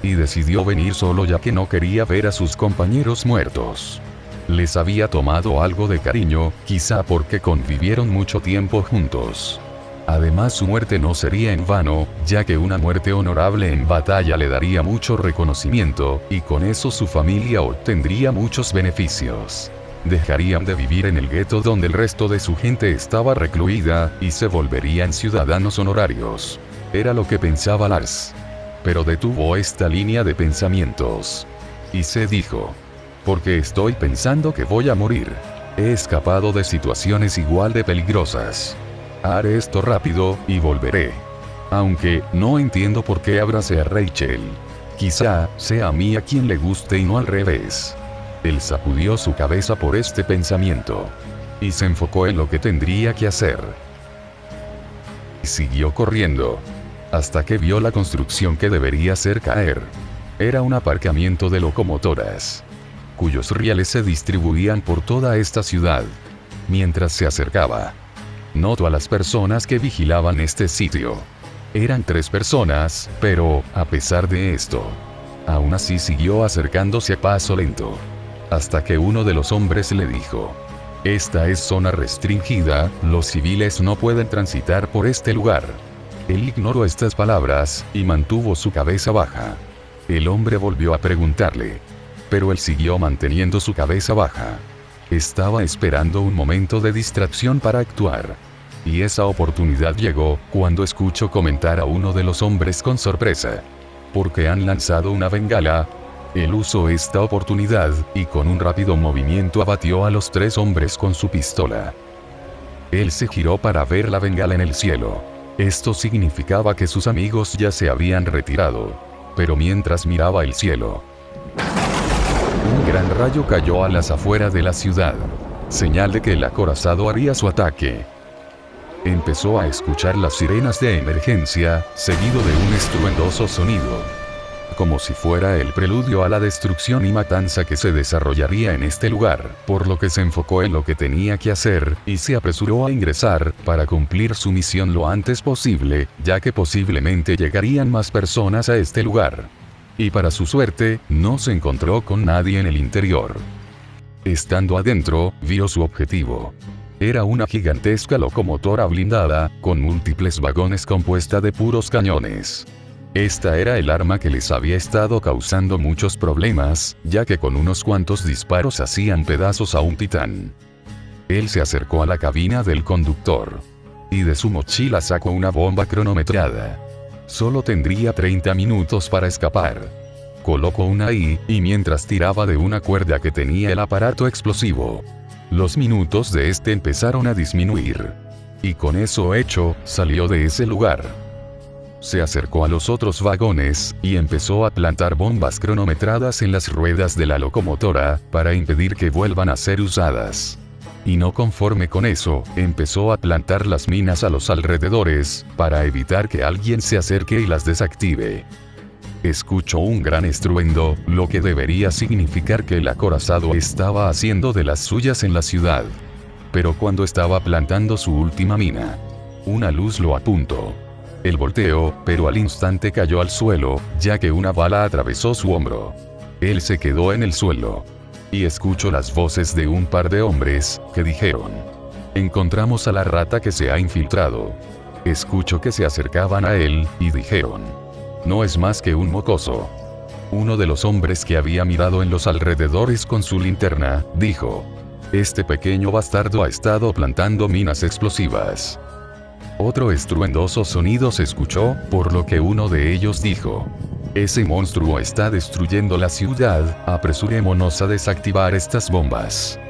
Y decidió venir solo ya que no quería ver a sus compañeros muertos. Les había tomado algo de cariño, quizá porque convivieron mucho tiempo juntos. Además, su muerte no sería en vano, ya que una muerte honorable en batalla le daría mucho reconocimiento, y con eso su familia obtendría muchos beneficios. Dejarían de vivir en el gueto donde el resto de su gente estaba recluida, y se volverían ciudadanos honorarios. Era lo que pensaba Lars. Pero detuvo esta línea de pensamientos. Y se dijo: porque estoy pensando que voy a morir. He escapado de situaciones igual de peligrosas. Haré esto rápido, y volveré. Aunque, no entiendo por qué abracé a Rachel. Quizá, sea a mí a quien le guste y no al revés. Él sacudió su cabeza por este pensamiento. Y se enfocó en lo que tendría que hacer. Y siguió corriendo. Hasta que vio la construcción que debería hacer caer. Era un aparcamiento de locomotoras, cuyos rieles se distribuían por toda esta ciudad. Mientras se acercaba, notó a las personas que vigilaban este sitio. Eran 3 personas, pero, a pesar de esto, aún así siguió acercándose a paso lento. Hasta que uno de los hombres le dijo: esta es zona restringida, los civiles no pueden transitar por este lugar. Él ignoró estas palabras, y mantuvo su cabeza baja. El hombre volvió a preguntarle, pero él siguió manteniendo su cabeza baja. Estaba esperando un momento de distracción para actuar. Y esa oportunidad llegó, cuando escuchó comentar a uno de los hombres con sorpresa: porque han lanzado una bengala. Él usó esta oportunidad, y con un rápido movimiento abatió a los 3 hombres con su pistola. Él se giró para ver la bengala en el cielo. Esto significaba que sus amigos ya se habían retirado. Pero mientras miraba el cielo, un gran rayo cayó a las afueras de la ciudad. Señal de que el acorazado haría su ataque. Empezó a escuchar las sirenas de emergencia, seguido de un estruendoso sonido, como si fuera el preludio a la destrucción y matanza que se desarrollaría en este lugar, por lo que se enfocó en lo que tenía que hacer, y se apresuró a ingresar, para cumplir su misión lo antes posible, ya que posiblemente llegarían más personas a este lugar. Y para su suerte, no se encontró con nadie en el interior. Estando adentro, vio su objetivo. Era una gigantesca locomotora blindada, con múltiples vagones compuesta de puros cañones. Esta era el arma que les había estado causando muchos problemas, ya que con unos cuantos disparos hacían pedazos a un titán. Él se acercó a la cabina del conductor. Y de su mochila sacó una bomba cronometrada. Solo tendría 30 minutos para escapar. Colocó una ahí, y mientras tiraba de una cuerda que tenía el aparato explosivo, los minutos de este empezaron a disminuir. Y con eso hecho, salió de ese lugar. Se acercó a los otros vagones, y empezó a plantar bombas cronometradas en las ruedas de la locomotora, para impedir que vuelvan a ser usadas. Y no conforme con eso, empezó a plantar las minas a los alrededores, para evitar que alguien se acerque y las desactive. Escuchó un gran estruendo, lo que debería significar que el acorazado estaba haciendo de las suyas en la ciudad. Pero cuando estaba plantando su última mina, una luz lo apuntó. Él volteó, pero al instante cayó al suelo, ya que una bala atravesó su hombro. Él se quedó en el suelo. Y escuchó las voces de un par de hombres, que dijeron: encontramos a la rata que se ha infiltrado. Escuchó que se acercaban a él, y dijeron: no es más que un mocoso. Uno de los hombres que había mirado en los alrededores con su linterna, dijo: este pequeño bastardo ha estado plantando minas explosivas. Otro estruendoso sonido se escuchó, por lo que uno de ellos dijo: ese monstruo está destruyendo la ciudad, apresurémonos a desactivar estas bombas.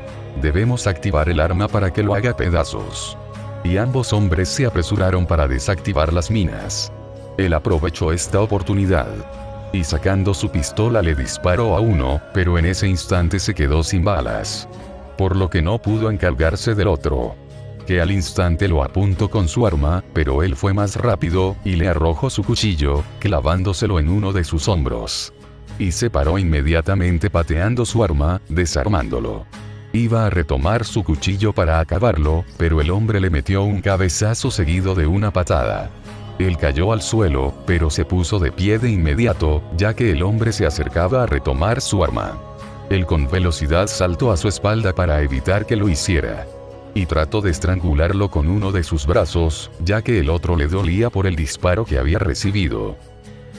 Debemos activar el arma para que lo haga pedazos. Y ambos hombres se apresuraron para desactivar las minas. Él aprovechó esta oportunidad. Y sacando su pistola le disparó a uno, pero en ese instante se quedó sin balas. Por lo que no pudo encargarse del otro. Que al instante lo apuntó con su arma, pero él fue más rápido, y le arrojó su cuchillo, clavándoselo en uno de sus hombros. Y se paró inmediatamente pateando su arma, desarmándolo. Iba a retomar su cuchillo para acabarlo, pero el hombre le metió un cabezazo seguido de una patada. Él cayó al suelo, pero se puso de pie de inmediato, ya que el hombre se acercaba a retomar su arma. Él con velocidad saltó a su espalda para evitar que lo hiciera. Y trató de estrangularlo con uno de sus brazos, ya que el otro le dolía por el disparo que había recibido.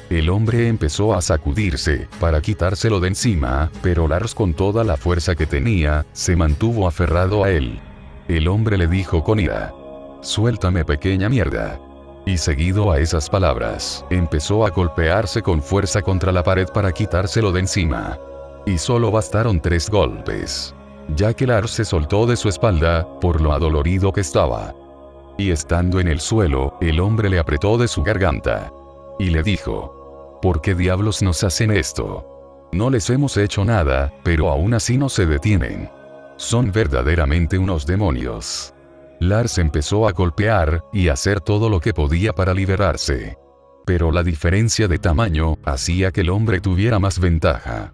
El hombre empezó a sacudirse, para quitárselo de encima, pero Lars con toda la fuerza que tenía, se mantuvo aferrado a él. El hombre le dijo con ira: suéltame, pequeña mierda. Y seguido a esas palabras, empezó a golpearse con fuerza contra la pared para quitárselo de encima. Y solo bastaron 3 golpes. Ya que Lars se soltó de su espalda, por lo adolorido que estaba. Y estando en el suelo, el hombre le apretó de su garganta. Y le dijo: ¿por qué diablos nos hacen esto? No les hemos hecho nada, pero aún así no se detienen. Son verdaderamente unos demonios. Lars empezó a golpear, y a hacer todo lo que podía para liberarse. Pero la diferencia de tamaño, hacía que el hombre tuviera más ventaja.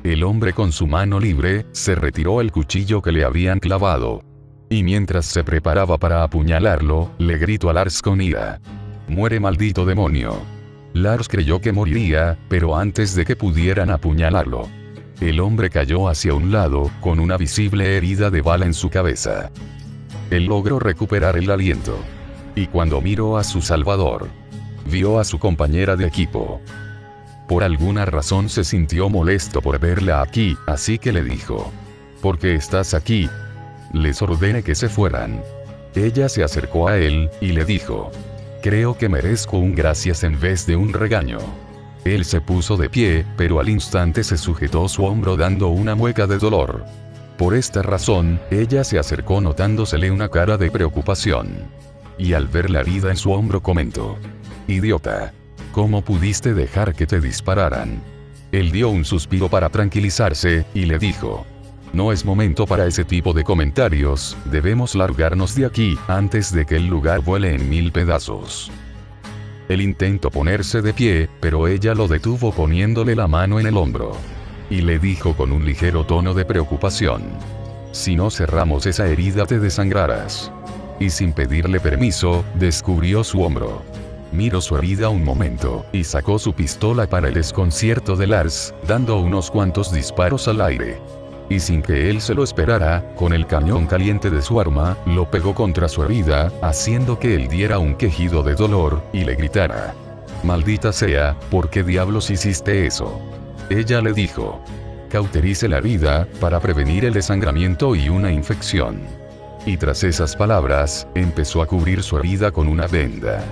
El hombre con su mano libre, se retiró el cuchillo que le habían clavado. Y mientras se preparaba para apuñalarlo, le gritó a Lars con ira: muere, maldito demonio. Lars creyó que moriría, pero antes de que pudieran apuñalarlo, el hombre cayó hacia un lado, con una visible herida de bala en su cabeza. Él logró recuperar el aliento. Y cuando miró a su salvador, vio a su compañera de equipo. Por alguna razón se sintió molesto por verla aquí, así que le dijo: ¿por qué estás aquí? Les ordené que se fueran. Ella se acercó a él, y le dijo: creo que merezco un gracias en vez de un regaño. Él se puso de pie, pero al instante se sujetó su hombro dando una mueca de dolor. Por esta razón, ella se acercó notándosele una cara de preocupación. Y al ver la herida en su hombro comentó: idiota. ¿Cómo pudiste dejar que te dispararan? Él dio un suspiro para tranquilizarse, y le dijo: no es momento para ese tipo de comentarios, debemos largarnos de aquí, antes de que el lugar vuele en 1000 pedazos. Él intentó ponerse de pie, pero ella lo detuvo poniéndole la mano en el hombro. Y le dijo con un ligero tono de preocupación: si no cerramos esa herida te desangrarás. Y sin pedirle permiso, descubrió su hombro. Miró su herida un momento, y sacó su pistola para el desconcierto de Lars, dando unos cuantos disparos al aire. Y sin que él se lo esperara, con el cañón caliente de su arma, lo pegó contra su herida, haciendo que él diera un quejido de dolor, y le gritara: «Maldita sea, ¿por qué diablos hiciste eso?». Ella le dijo: «Cauterice la herida, para prevenir el desangramiento y una infección». Y tras esas palabras, empezó a cubrir su herida con una venda.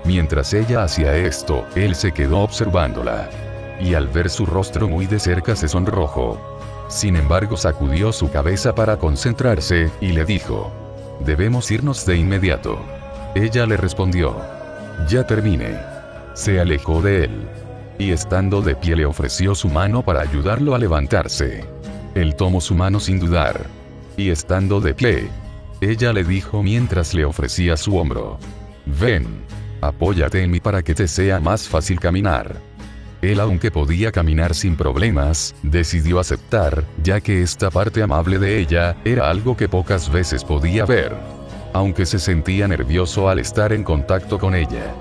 Mientras ella hacía esto, él se quedó observándola. Y al ver su rostro muy de cerca se sonrojó. Sin embargo, sacudió su cabeza para concentrarse, y le dijo: «Debemos irnos de inmediato». Ella le respondió: «Ya terminé». Se alejó de él. Y estando de pie le ofreció su mano para ayudarlo a levantarse. Él tomó su mano sin dudar. Y estando de pie, ella le dijo mientras le ofrecía su hombro: «Ven, apóyate en mí para que te sea más fácil caminar». Él, aunque podía caminar sin problemas, decidió aceptar, ya que esta parte amable de ella era algo que pocas veces podía ver. Aunque se sentía nervioso al estar en contacto con ella.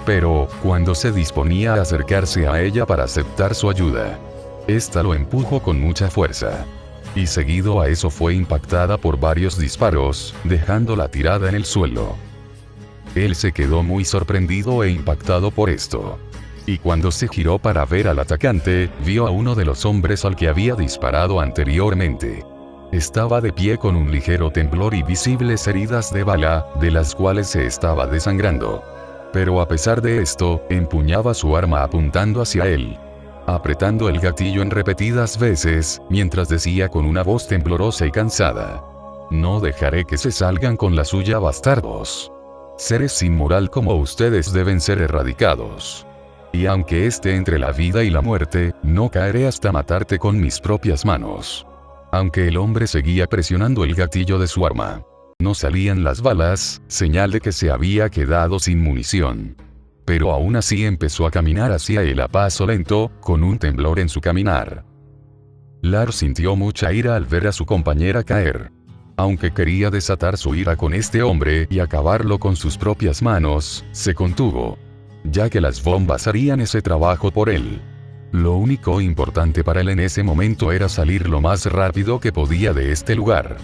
Pero, cuando se disponía a acercarse a ella para aceptar su ayuda, esta lo empujó con mucha fuerza. Y seguido a eso fue impactada por varios disparos, dejándola tirada en el suelo. Él se quedó muy sorprendido e impactado por esto. Y cuando se giró para ver al atacante, vio a uno de los hombres al que había disparado anteriormente. Estaba de pie con un ligero temblor y visibles heridas de bala, de las cuales se estaba desangrando. Pero a pesar de esto, empuñaba su arma apuntando hacia él, apretando el gatillo en repetidas veces, mientras decía con una voz temblorosa y cansada: «No dejaré que se salgan con la suya, bastardos. Seres sin moral como ustedes deben ser erradicados. Y aunque esté entre la vida y la muerte, no caeré hasta matarte con mis propias manos». Aunque el hombre seguía presionando el gatillo de su arma, no salían las balas, señal de que se había quedado sin munición. Pero aún así empezó a caminar hacia él a paso lento, con un temblor en su caminar. Lars sintió mucha ira al ver a su compañera caer. Aunque quería desatar su ira con este hombre y acabarlo con sus propias manos, se contuvo, ya que las bombas harían ese trabajo por él. Lo único importante para él en ese momento era salir lo más rápido que podía de este lugar.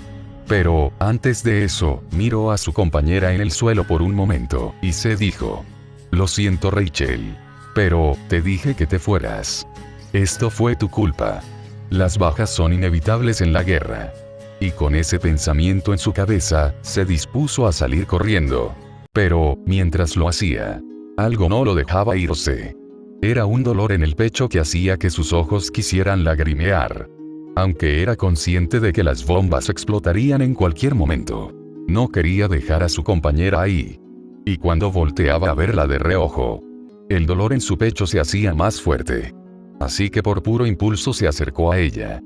Pero, antes de eso, miró a su compañera en el suelo por un momento, y se dijo: «Lo siento, Rachel. Pero, te dije que te fueras. Esto fue tu culpa. Las bajas son inevitables en la guerra». Y con ese pensamiento en su cabeza, se dispuso a salir corriendo. Pero, mientras lo hacía, algo no lo dejaba irse. Era un dolor en el pecho que hacía que sus ojos quisieran lagrimear. Aunque era consciente de que las bombas explotarían en cualquier momento, no quería dejar a su compañera ahí. Y cuando volteaba a verla de reojo, el dolor en su pecho se hacía más fuerte. Así que por puro impulso se acercó a ella.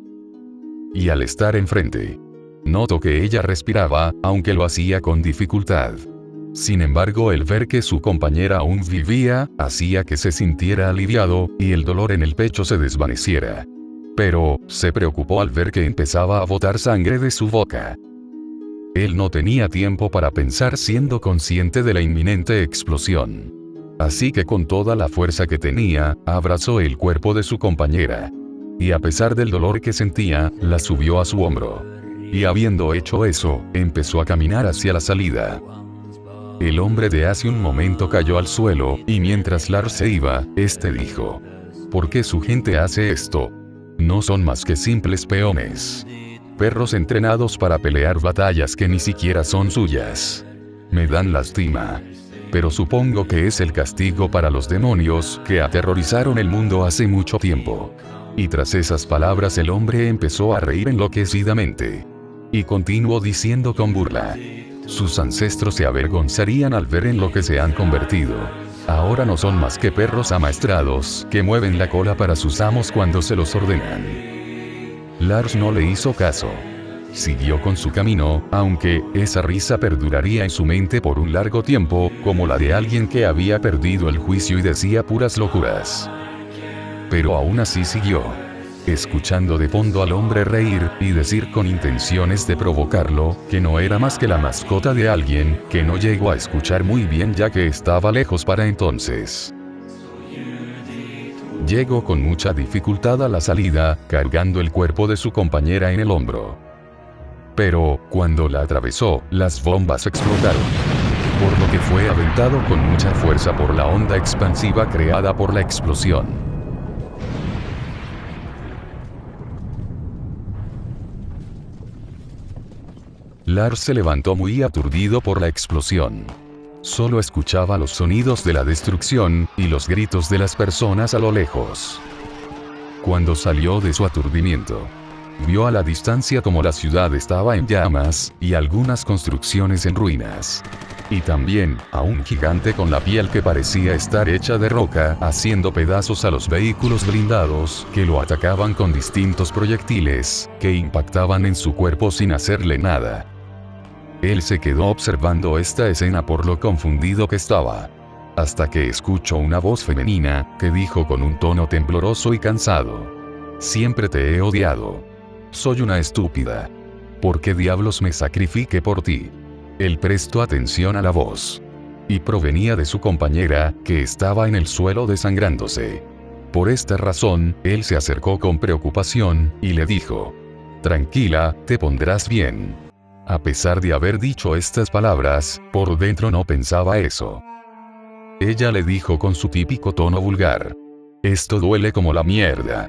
Y al estar enfrente, notó que ella respiraba, aunque lo hacía con dificultad. Sin embargo, el ver que su compañera aún vivía, hacía que se sintiera aliviado, y el dolor en el pecho se desvaneciera. Pero, se preocupó al ver que empezaba a botar sangre de su boca. Él no tenía tiempo para pensar, siendo consciente de la inminente explosión. Así que con toda la fuerza que tenía, abrazó el cuerpo de su compañera. Y a pesar del dolor que sentía, la subió a su hombro. Y habiendo hecho eso, empezó a caminar hacia la salida. El hombre de hace un momento cayó al suelo, y mientras Lars se iba, este dijo: «¿Por qué su gente hace esto? No son más que simples peones. Perros entrenados para pelear batallas que ni siquiera son suyas. Me dan lástima. Pero supongo que es el castigo para los demonios que aterrorizaron el mundo hace mucho tiempo». Y tras esas palabras el hombre empezó a reír enloquecidamente. Y continuó diciendo con burla: «Sus ancestros se avergonzarían al ver en lo que se han convertido. Ahora no son más que perros amaestrados, que mueven la cola para sus amos cuando se los ordenan». Lars no le hizo caso. Siguió con su camino, aunque esa risa perduraría en su mente por un largo tiempo, como la de alguien que había perdido el juicio y decía puras locuras. Pero aún así siguió. escuchando de fondo al hombre reír y decir con intenciones de provocarlo, que no era más que la mascota de alguien, que no llegó a escuchar muy bien ya que estaba lejos para entonces. Llegó con mucha dificultad a la salida, cargando el cuerpo de su compañera en el hombro. Pero, cuando la atravesó, las bombas explotaron, por lo que fue aventado con mucha fuerza por la onda expansiva creada por la explosión. Lars se levantó muy aturdido por la explosión. Solo escuchaba los sonidos de la destrucción y los gritos de las personas a lo lejos. Cuando salió de su aturdimiento, vio a la distancia como la ciudad estaba en llamas y algunas construcciones en ruinas. Y también a un gigante con la piel que parecía estar hecha de roca haciendo pedazos a los vehículos blindados que lo atacaban con distintos proyectiles que impactaban en su cuerpo sin hacerle nada. Él se quedó observando esta escena por lo confundido que estaba, hasta que escuchó una voz femenina que dijo con un tono tembloroso y cansado: «Siempre te he odiado. Soy una estúpida. ¿Por qué diablos me sacrifiqué por ti?» Él prestó atención a la voz. Y provenía de su compañera, que estaba en el suelo desangrándose. Por esta razón, él se acercó con preocupación, y le dijo: «Tranquila, te pondrás bien». A pesar de haber dicho estas palabras, por dentro no pensaba eso. Ella le dijo con su típico tono vulgar: «Esto duele como la mierda.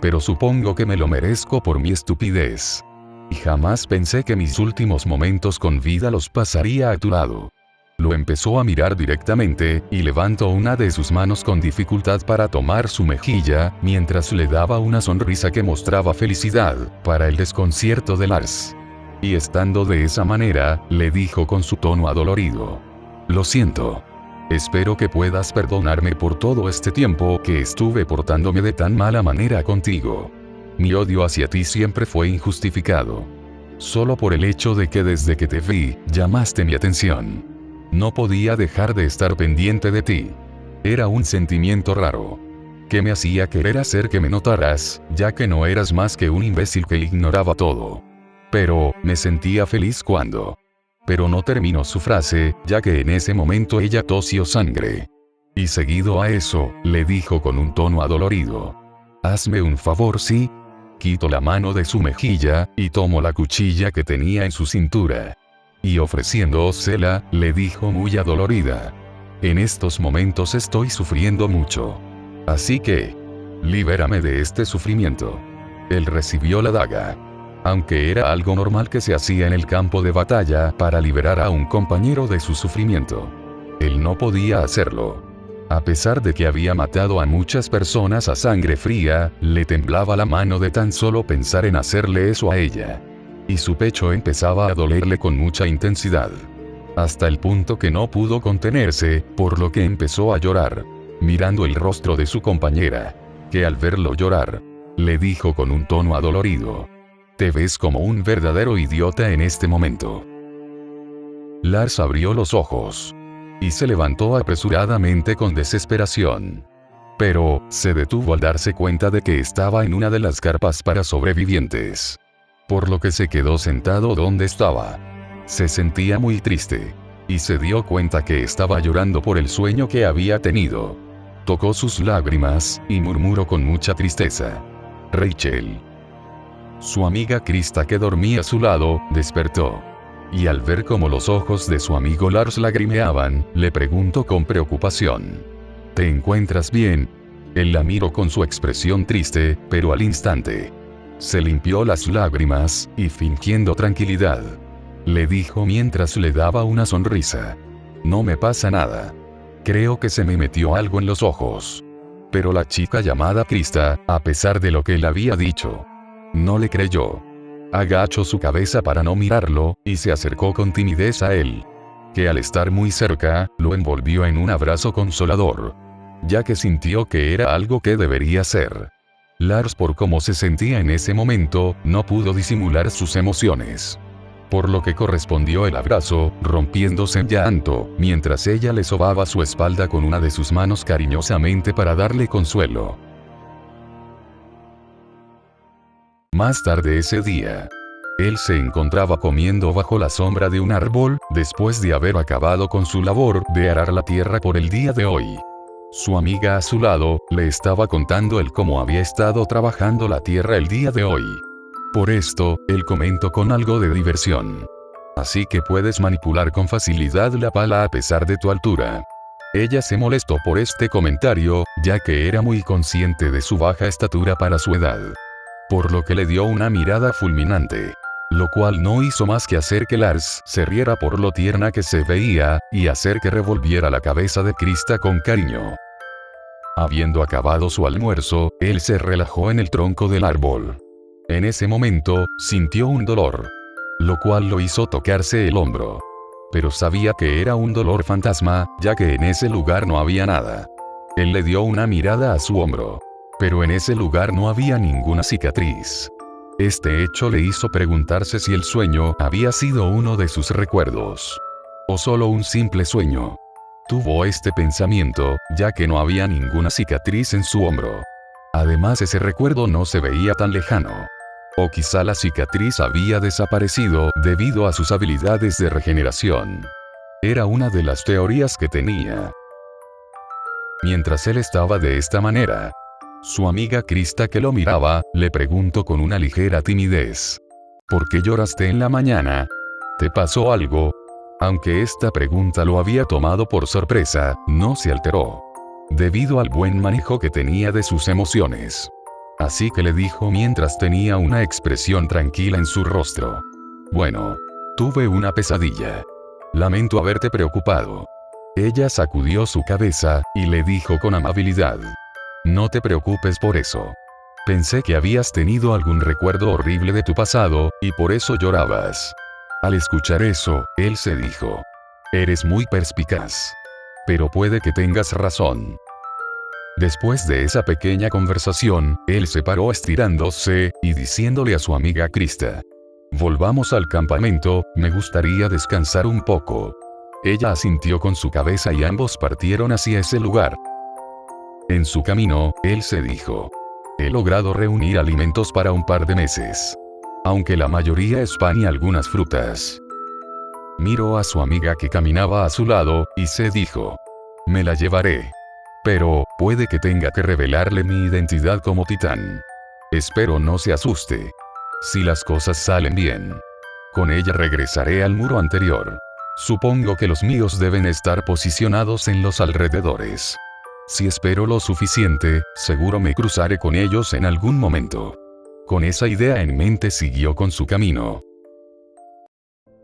Pero supongo que me lo merezco por mi estupidez. Y jamás pensé que mis últimos momentos con vida los pasaría a tu lado». Lo empezó a mirar directamente, y levantó una de sus manos con dificultad para tomar su mejilla, mientras le daba una sonrisa que mostraba felicidad, para el desconcierto de Lars. Y estando de esa manera, le dijo con su tono adolorido: «Lo siento. Espero que puedas perdonarme por todo este tiempo que estuve portándome de tan mala manera contigo. Mi odio hacia ti siempre fue injustificado. Solo por el hecho de que desde que te vi, llamaste mi atención. No podía dejar de estar pendiente de ti. Era un sentimiento raro, que me hacía querer hacer que me notaras, ya que no eras más que un imbécil que ignoraba todo. Pero, me sentía feliz cuando...». Pero no terminó su frase, ya que en ese momento ella tosió sangre. Y seguido a eso, le dijo con un tono adolorido: «Hazme un favor, ¿sí?». Quitó la mano de su mejilla, y tomó la cuchilla que tenía en su cintura. Y ofreciéndosela, le dijo muy adolorida: «En estos momentos estoy sufriendo mucho. Así que, libérame de este sufrimiento». Él recibió la daga. Aunque era algo normal que se hacía en el campo de batalla para liberar a un compañero de su sufrimiento, él no podía hacerlo. A pesar de que había matado a muchas personas a sangre fría, le temblaba la mano de tan solo pensar en hacerle eso a ella. Y su pecho empezaba a dolerle con mucha intensidad. Hasta el punto que no pudo contenerse, por lo que empezó a llorar, mirando el rostro de su compañera, que al verlo llorar, le dijo con un tono adolorido: «Te ves como un verdadero idiota en este momento». Lars abrió los ojos. Y se levantó apresuradamente con desesperación. Pero, se detuvo al darse cuenta de que estaba en una de las carpas para sobrevivientes. Por lo que se quedó sentado donde estaba. Se sentía muy triste. Y se dio cuenta que estaba llorando por el sueño que había tenido. Tocó sus lágrimas, y murmuró con mucha tristeza: «Rachel». Su amiga Krista, que dormía a su lado, despertó. Y al ver cómo los ojos de su amigo Lars lagrimeaban, le preguntó con preocupación: «¿Te encuentras bien?». Él la miró con su expresión triste, pero al instante se limpió las lágrimas, y fingiendo tranquilidad, le dijo mientras le daba una sonrisa: «No me pasa nada. Creo que se me metió algo en los ojos». Pero la chica llamada Krista, a pesar de lo que él había dicho, no le creyó. Agachó su cabeza para no mirarlo, y se acercó con timidez a él, que al estar muy cerca, lo envolvió en un abrazo consolador, ya que sintió que era algo que debería ser. Lars, por cómo se sentía en ese momento, no pudo disimular sus emociones. Por lo que correspondió el abrazo, rompiéndose en llanto, mientras ella le sobaba su espalda con una de sus manos cariñosamente para darle consuelo. Más tarde ese día, él se encontraba comiendo bajo la sombra de un árbol, después de haber acabado con su labor de arar la tierra por el día de hoy. Su amiga a su lado, le estaba contando el cómo había estado trabajando la tierra el día de hoy. Por esto, él comentó con algo de diversión: así que puedes manipular con facilidad la pala a pesar de tu altura. Ella se molestó por este comentario, ya que era muy consciente de su baja estatura para su edad. Por lo que le dio una mirada fulminante. Lo cual no hizo más que hacer que Lars se riera por lo tierna que se veía, y hacer que revolviera la cabeza de Krista con cariño. Habiendo acabado su almuerzo, él se relajó en el tronco del árbol. En ese momento, sintió un dolor, lo cual lo hizo tocarse el hombro. Pero sabía que era un dolor fantasma, ya que en ese lugar no había nada. Él le dio una mirada a su hombro. Pero en ese lugar no había ninguna cicatriz. Este hecho le hizo preguntarse si el sueño había sido uno de sus recuerdos. O solo un simple sueño. Tuvo este pensamiento, ya que no había ninguna cicatriz en su hombro. Además, ese recuerdo no se veía tan lejano. O quizá la cicatriz había desaparecido debido a sus habilidades de regeneración. Era una de las teorías que tenía. Mientras él estaba de esta manera, su amiga Krista, que lo miraba, le preguntó con una ligera timidez: ¿por qué lloraste en la mañana? ¿Te pasó algo? Aunque esta pregunta lo había tomado por sorpresa, no se alteró, debido al buen manejo que tenía de sus emociones. Así que le dijo mientras tenía una expresión tranquila en su rostro: bueno, tuve una pesadilla. Lamento haberte preocupado. Ella sacudió su cabeza, y le dijo con amabilidad: no te preocupes por eso. Pensé que habías tenido algún recuerdo horrible de tu pasado, y por eso llorabas. Al escuchar eso, él se dijo: eres muy perspicaz. Pero puede que tengas razón. Después de esa pequeña conversación, él se paró estirándose, y diciéndole a su amiga Krista: volvamos al campamento, me gustaría descansar un poco. Ella asintió con su cabeza y ambos partieron hacia ese lugar. En su camino, él se dijo: he logrado reunir alimentos para un par de meses. Aunque la mayoría es pan y algunas frutas. Miró a su amiga que caminaba a su lado, y se dijo: me la llevaré. Pero, puede que tenga que revelarle mi identidad como titán. Espero no se asuste. Si las cosas salen bien, con ella regresaré al muro anterior. Supongo que los míos deben estar posicionados en los alrededores. Si espero lo suficiente, seguro me cruzaré con ellos en algún momento. Con esa idea en mente siguió con su camino.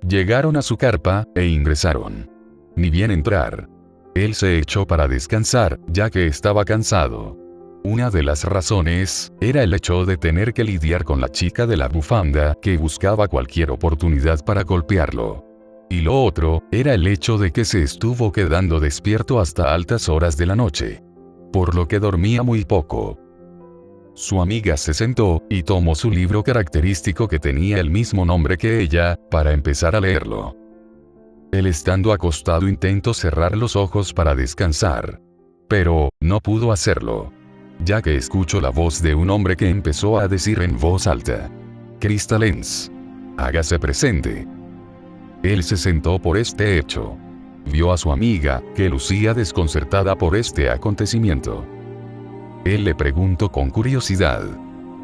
Llegaron a su carpa, e ingresaron. Ni bien entrar, él se echó para descansar, ya que estaba cansado. Una de las razones, era el hecho de tener que lidiar con la chica de la bufanda, que buscaba cualquier oportunidad para golpearlo. Y lo otro, era el hecho de que se estuvo quedando despierto hasta altas horas de la noche. Por lo que dormía muy poco. Su amiga se sentó, y tomó su libro característico que tenía el mismo nombre que ella, para empezar a leerlo. Él, estando acostado, intentó cerrar los ojos para descansar. Pero, no pudo hacerlo. Ya que escuchó la voz de un hombre que empezó a decir en voz alta: Krista Lenz, hágase presente. Él se sentó por este hecho. Vio a su amiga, que lucía desconcertada por este acontecimiento. Él le preguntó con curiosidad: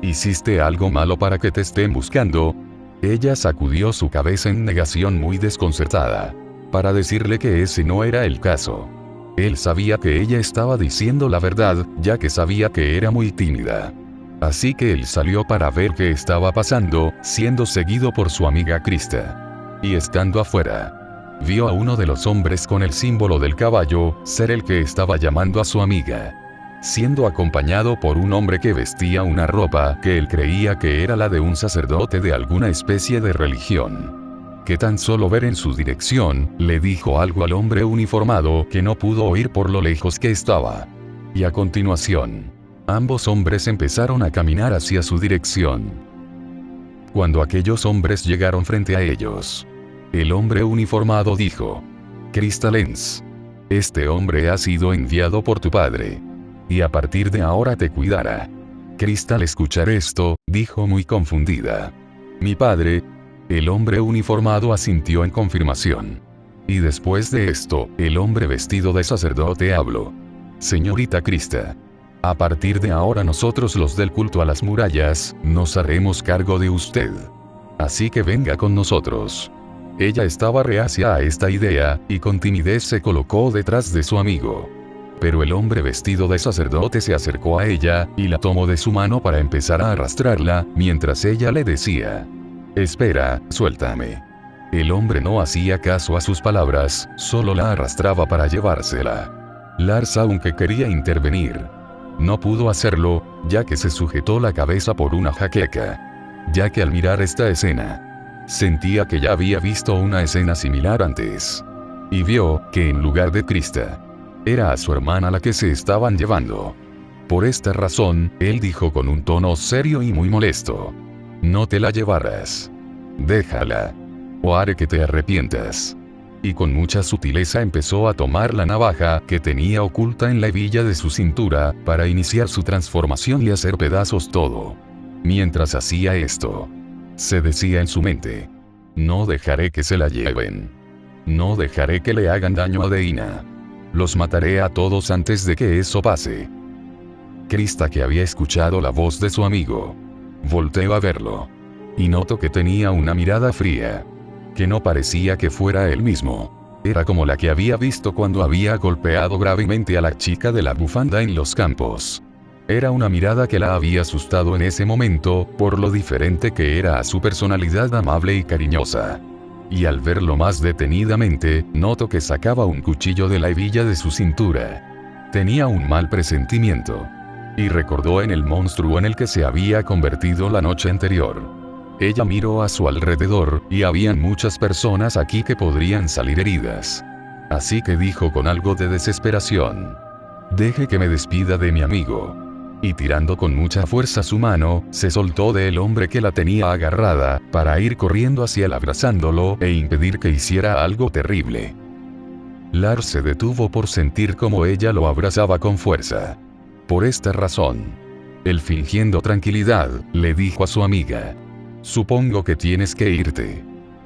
¿hiciste algo malo para que te estén buscando? Ella sacudió su cabeza en negación, muy desconcertada, para decirle que ese no era el caso. Él sabía que ella estaba diciendo la verdad, ya que sabía que era muy tímida. Así que él salió para ver qué estaba pasando, siendo seguido por su amiga Krista. Y estando afuera, vio a uno de los hombres con el símbolo del caballo, ser el que estaba llamando a su amiga, siendo acompañado por un hombre que vestía una ropa que él creía que era la de un sacerdote de alguna especie de religión. Que tan solo ver en su dirección, le dijo algo al hombre uniformado que no pudo oír por lo lejos que estaba. Y a continuación, ambos hombres empezaron a caminar hacia su dirección. Cuando aquellos hombres llegaron frente a ellos, el hombre uniformado dijo: Krista Lenz, este hombre ha sido enviado por tu padre. Y a partir de ahora te cuidará. Krista al escuchar esto, dijo muy confundida: «¿Mi padre?». El hombre uniformado asintió en confirmación. Y después de esto, el hombre vestido de sacerdote habló: «Señorita Krista, a partir de ahora nosotros los del culto a las murallas, nos haremos cargo de usted. Así que venga con nosotros». Ella estaba reacia a esta idea, y con timidez se colocó detrás de su amigo. Pero el hombre vestido de sacerdote se acercó a ella, y la tomó de su mano para empezar a arrastrarla, mientras ella le decía: «Espera, suéltame». El hombre no hacía caso a sus palabras, solo la arrastraba para llevársela. Lars, aunque quería intervenir, no pudo hacerlo, ya que se sujetó la cabeza por una jaqueca. Ya que al mirar esta escena, sentía que ya había visto una escena similar antes. Y vio que en lugar de Krista, era a su hermana la que se estaban llevando. Por esta razón, él dijo con un tono serio y muy molesto: «No te la llevarás. Déjala, o haré que te arrepientas». Y con mucha sutileza empezó a tomar la navaja que tenía oculta en la hebilla de su cintura, para iniciar su transformación y hacer pedazos todo. Mientras hacía esto, se decía en su mente: «No dejaré que se la lleven. No dejaré que le hagan daño a Deina. Los mataré a todos antes de que eso pase». Krista, que había escuchado la voz de su amigo, volteó a verlo. Y notó que tenía una mirada fría, que no parecía que fuera él mismo. Era como la que había visto cuando había golpeado gravemente a la chica de la bufanda en los campos. Era una mirada que la había asustado en ese momento, por lo diferente que era a su personalidad amable y cariñosa. Y al verlo más detenidamente, notó que sacaba un cuchillo de la hebilla de su cintura. Tenía un mal presentimiento. Y recordó en el monstruo en el que se había convertido la noche anterior. Ella miró a su alrededor, y habían muchas personas aquí que podrían salir heridas. Así que dijo con algo de desesperación: «Deje que me despida de mi amigo». Y tirando con mucha fuerza su mano, se soltó del hombre que la tenía agarrada, para ir corriendo hacia él abrazándolo e impedir que hiciera algo terrible. Lars se detuvo por sentir como ella lo abrazaba con fuerza. Por esta razón, él, fingiendo tranquilidad, le dijo a su amiga: «Supongo que tienes que irte.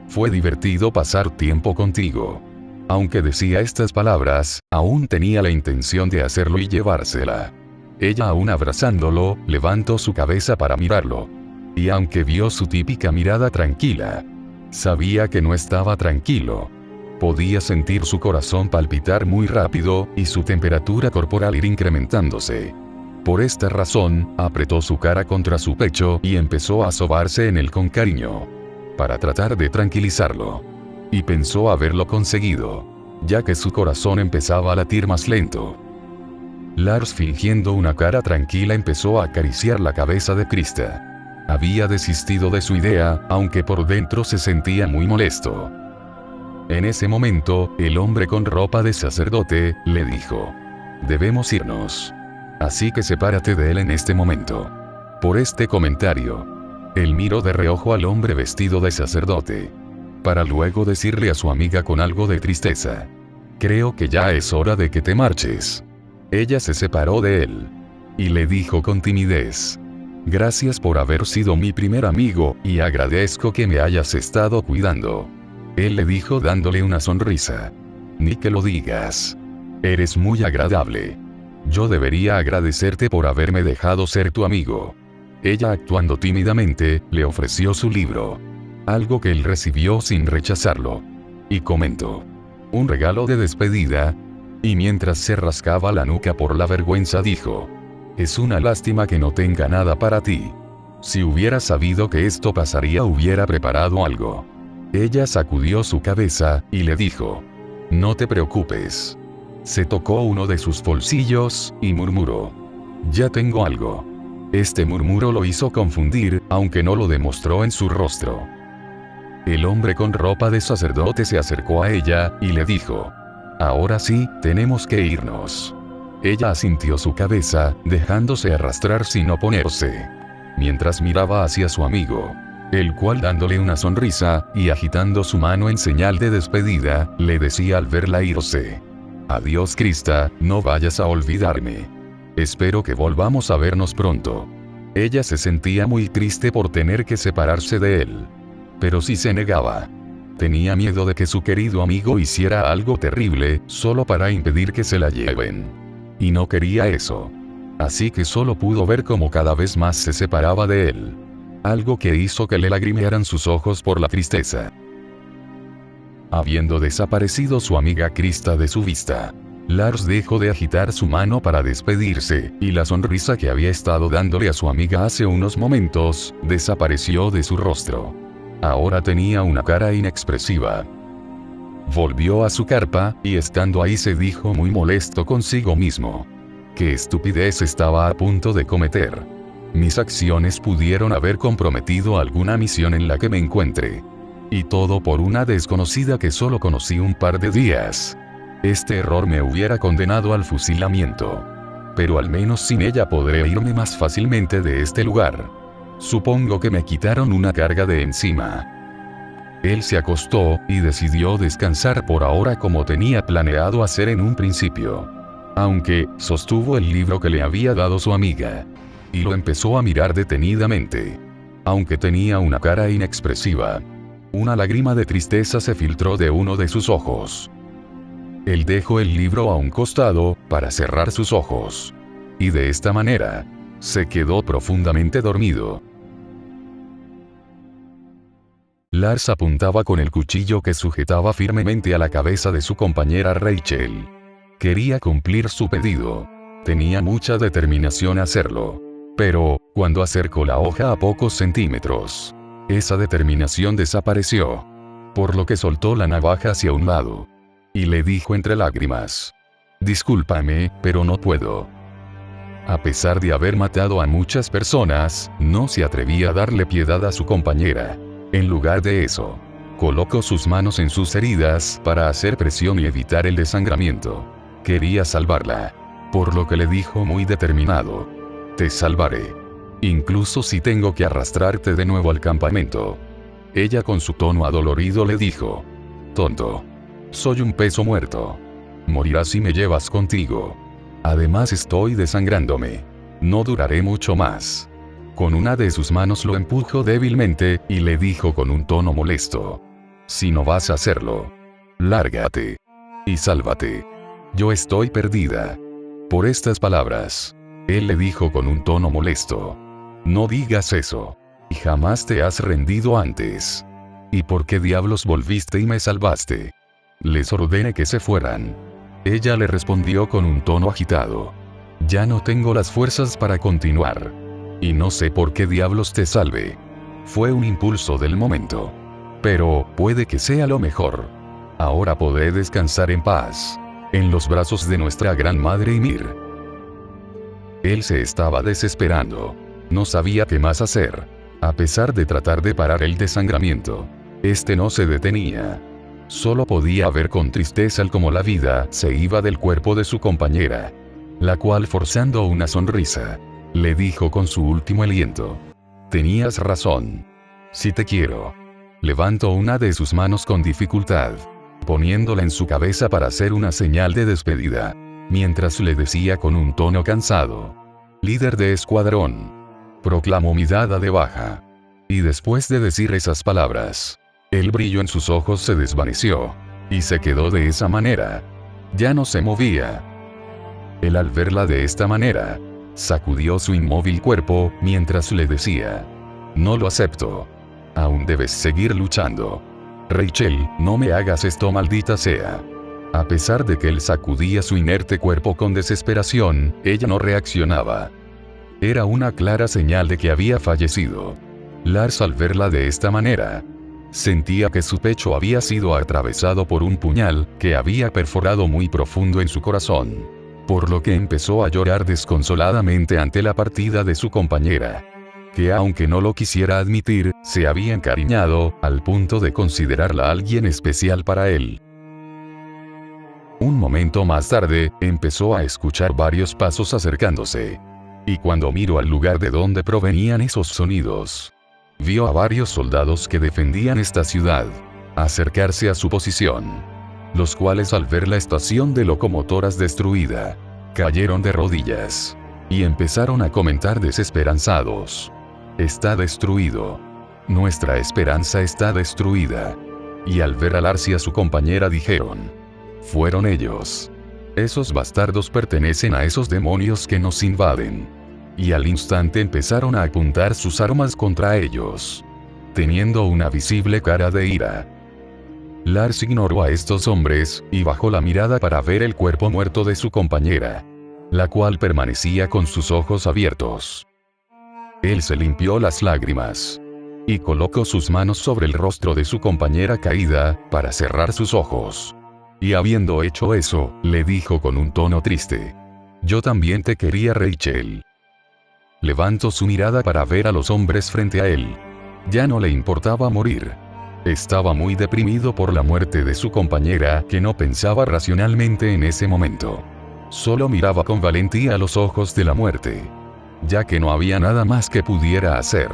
Fue divertido pasar tiempo contigo». Aunque decía estas palabras, aún tenía la intención de hacerlo y llevársela. Ella, aún abrazándolo, levantó su cabeza para mirarlo. Y aunque vio su típica mirada tranquila, sabía que no estaba tranquilo. Podía sentir su corazón palpitar muy rápido, y su temperatura corporal ir incrementándose. Por esta razón, apretó su cara contra su pecho y empezó a sobarse en él con cariño, para tratar de tranquilizarlo. Y pensó haberlo conseguido, ya que su corazón empezaba a latir más lento. Lars, fingiendo una cara tranquila, empezó a acariciar la cabeza de Krista. Había desistido de su idea, aunque por dentro se sentía muy molesto. En ese momento, el hombre con ropa de sacerdote le dijo: «Debemos irnos. Así que sepárate de él en este momento». Por este comentario, él miró de reojo al hombre vestido de sacerdote, para luego decirle a su amiga con algo de tristeza: «Creo que ya es hora de que te marches». Ella se separó de él. Y le dijo con timidez: «Gracias por haber sido mi primer amigo, y agradezco que me hayas estado cuidando». Él le dijo dándole una sonrisa: «Ni que lo digas. Eres muy agradable. Yo debería agradecerte por haberme dejado ser tu amigo». Ella, actuando tímidamente, le ofreció su libro. Algo que él recibió sin rechazarlo. Y comentó: «Un regalo de despedida». Y mientras se rascaba la nuca por la vergüenza dijo: «Es una lástima que no tenga nada para ti. Si hubiera sabido que esto pasaría hubiera preparado algo». Ella sacudió su cabeza, y le dijo: «No te preocupes». Se tocó uno de sus bolsillos, y murmuró: «Ya tengo algo». Este murmuro lo hizo confundir, aunque no lo demostró en su rostro. El hombre con ropa de sacerdote se acercó a ella, y le dijo: «Ahora sí, tenemos que irnos». Ella asintió su cabeza, dejándose arrastrar sin oponerse, mientras miraba hacia su amigo, el cual, dándole una sonrisa, y agitando su mano en señal de despedida, le decía al verla irse: «Adiós Krista, no vayas a olvidarme. Espero que volvamos a vernos pronto». Ella se sentía muy triste por tener que separarse de él. Pero si se negaba, tenía miedo de que su querido amigo hiciera algo terrible, solo para impedir que se la lleven. Y no quería eso. Así que solo pudo ver cómo cada vez más se separaba de él. Algo que hizo que le lagrimearan sus ojos por la tristeza. Habiendo desaparecido su amiga Krista de su vista, Lars dejó de agitar su mano para despedirse, y la sonrisa que había estado dándole a su amiga hace unos momentos, desapareció de su rostro. Ahora tenía una cara inexpresiva. Volvió a su carpa, y estando ahí se dijo muy molesto consigo mismo. ¿Qué estupidez estaba a punto de cometer? Mis acciones pudieron haber comprometido alguna misión en la que me encuentre. Y todo por una desconocida que solo conocí un par de días. Este error me hubiera condenado al fusilamiento. Pero al menos sin ella podré irme más fácilmente de este lugar. Supongo que me quitaron una carga de encima. Él se acostó, y decidió descansar por ahora como tenía planeado hacer en un principio. Aunque, sostuvo el libro que le había dado su amiga. Y lo empezó a mirar detenidamente. Aunque tenía una cara inexpresiva. Una lágrima de tristeza se filtró de uno de sus ojos. Él dejó el libro a un costado, para cerrar sus ojos. Y de esta manera, se quedó profundamente dormido. Lars apuntaba con el cuchillo que sujetaba firmemente a la cabeza de su compañera Rachel. Quería cumplir su pedido. Tenía mucha determinación a hacerlo. Pero, cuando acercó la hoja a pocos centímetros, esa determinación desapareció. Por lo que soltó la navaja hacia un lado. Y le dijo entre lágrimas: discúlpame, pero no puedo. A pesar de haber matado a muchas personas, no se atrevía a darle piedad a su compañera. En lugar de eso, colocó sus manos en sus heridas para hacer presión y evitar el desangramiento. Quería salvarla. Por lo que le dijo muy determinado: te salvaré. Incluso si tengo que arrastrarte de nuevo al campamento. Ella con su tono adolorido le dijo: tonto. Soy un peso muerto. Morirás si me llevas contigo. Además estoy desangrándome. No duraré mucho más. Con una de sus manos lo empujó débilmente, y le dijo con un tono molesto: si no vas a hacerlo, lárgate. Y sálvate. Yo estoy perdida. Por estas palabras, él le dijo con un tono molesto: no digas eso. Y jamás te has rendido antes. ¿Y por qué diablos volviste y me salvaste? Les ordené que se fueran. Ella le respondió con un tono agitado: ya no tengo las fuerzas para continuar. Y no sé por qué diablos te salve. Fue un impulso del momento. Pero, puede que sea lo mejor. Ahora podré descansar en paz. En los brazos de nuestra gran madre Ymir. Él se estaba desesperando. No sabía qué más hacer. A pesar de tratar de parar el desangramiento, este no se detenía. Solo podía ver con tristeza el cómo la vida se iba del cuerpo de su compañera. La cual, forzando una sonrisa, le dijo con su último aliento: tenías razón. Si te quiero. Levantó una de sus manos con dificultad, poniéndola en su cabeza para hacer una señal de despedida, mientras le decía con un tono cansado: líder de escuadrón, proclamó mi dada de baja. Y después de decir esas palabras, el brillo en sus ojos se desvaneció, y se quedó de esa manera. Ya no se movía. Él, al verla de esta manera, sacudió su inmóvil cuerpo, mientras le decía: no lo acepto. Aún debes seguir luchando. Rachel, no me hagas esto, maldita sea. A pesar de que él sacudía su inerte cuerpo con desesperación, ella no reaccionaba. Era una clara señal de que había fallecido. Lars, al verla de esta manera, sentía que su pecho había sido atravesado por un puñal que había perforado muy profundo en su corazón. Por lo que empezó a llorar desconsoladamente ante la partida de su compañera, que aunque no lo quisiera admitir, se había encariñado, al punto de considerarla alguien especial para él. Un momento más tarde, empezó a escuchar varios pasos acercándose. Y cuando miró al lugar de donde provenían esos sonidos, vio a varios soldados que defendían esta ciudad acercarse a su posición, los cuales, al ver la estación de locomotoras destruida, cayeron de rodillas. y empezaron a comentar desesperanzados: «Está destruido. Nuestra esperanza está destruida». Y al ver a Lars y a su compañera dijeron: «Fueron ellos. Esos bastardos pertenecen a esos demonios que nos invaden». Y al instante empezaron a apuntar sus armas contra ellos, teniendo una visible cara de ira. Lars ignoró a estos hombres, y bajó la mirada para ver el cuerpo muerto de su compañera, la cual permanecía con sus ojos abiertos. Él se limpió las lágrimas, y colocó sus manos sobre el rostro de su compañera caída, para cerrar sus ojos. Y habiendo hecho eso, le dijo con un tono triste: «Yo también te quería, Rachel». Levantó su mirada para ver a los hombres frente a él. Ya no le importaba morir. Estaba muy deprimido por la muerte de su compañera, que no pensaba racionalmente en ese momento. Solo miraba con valentía a los ojos de la muerte, ya que no había nada más que pudiera hacer.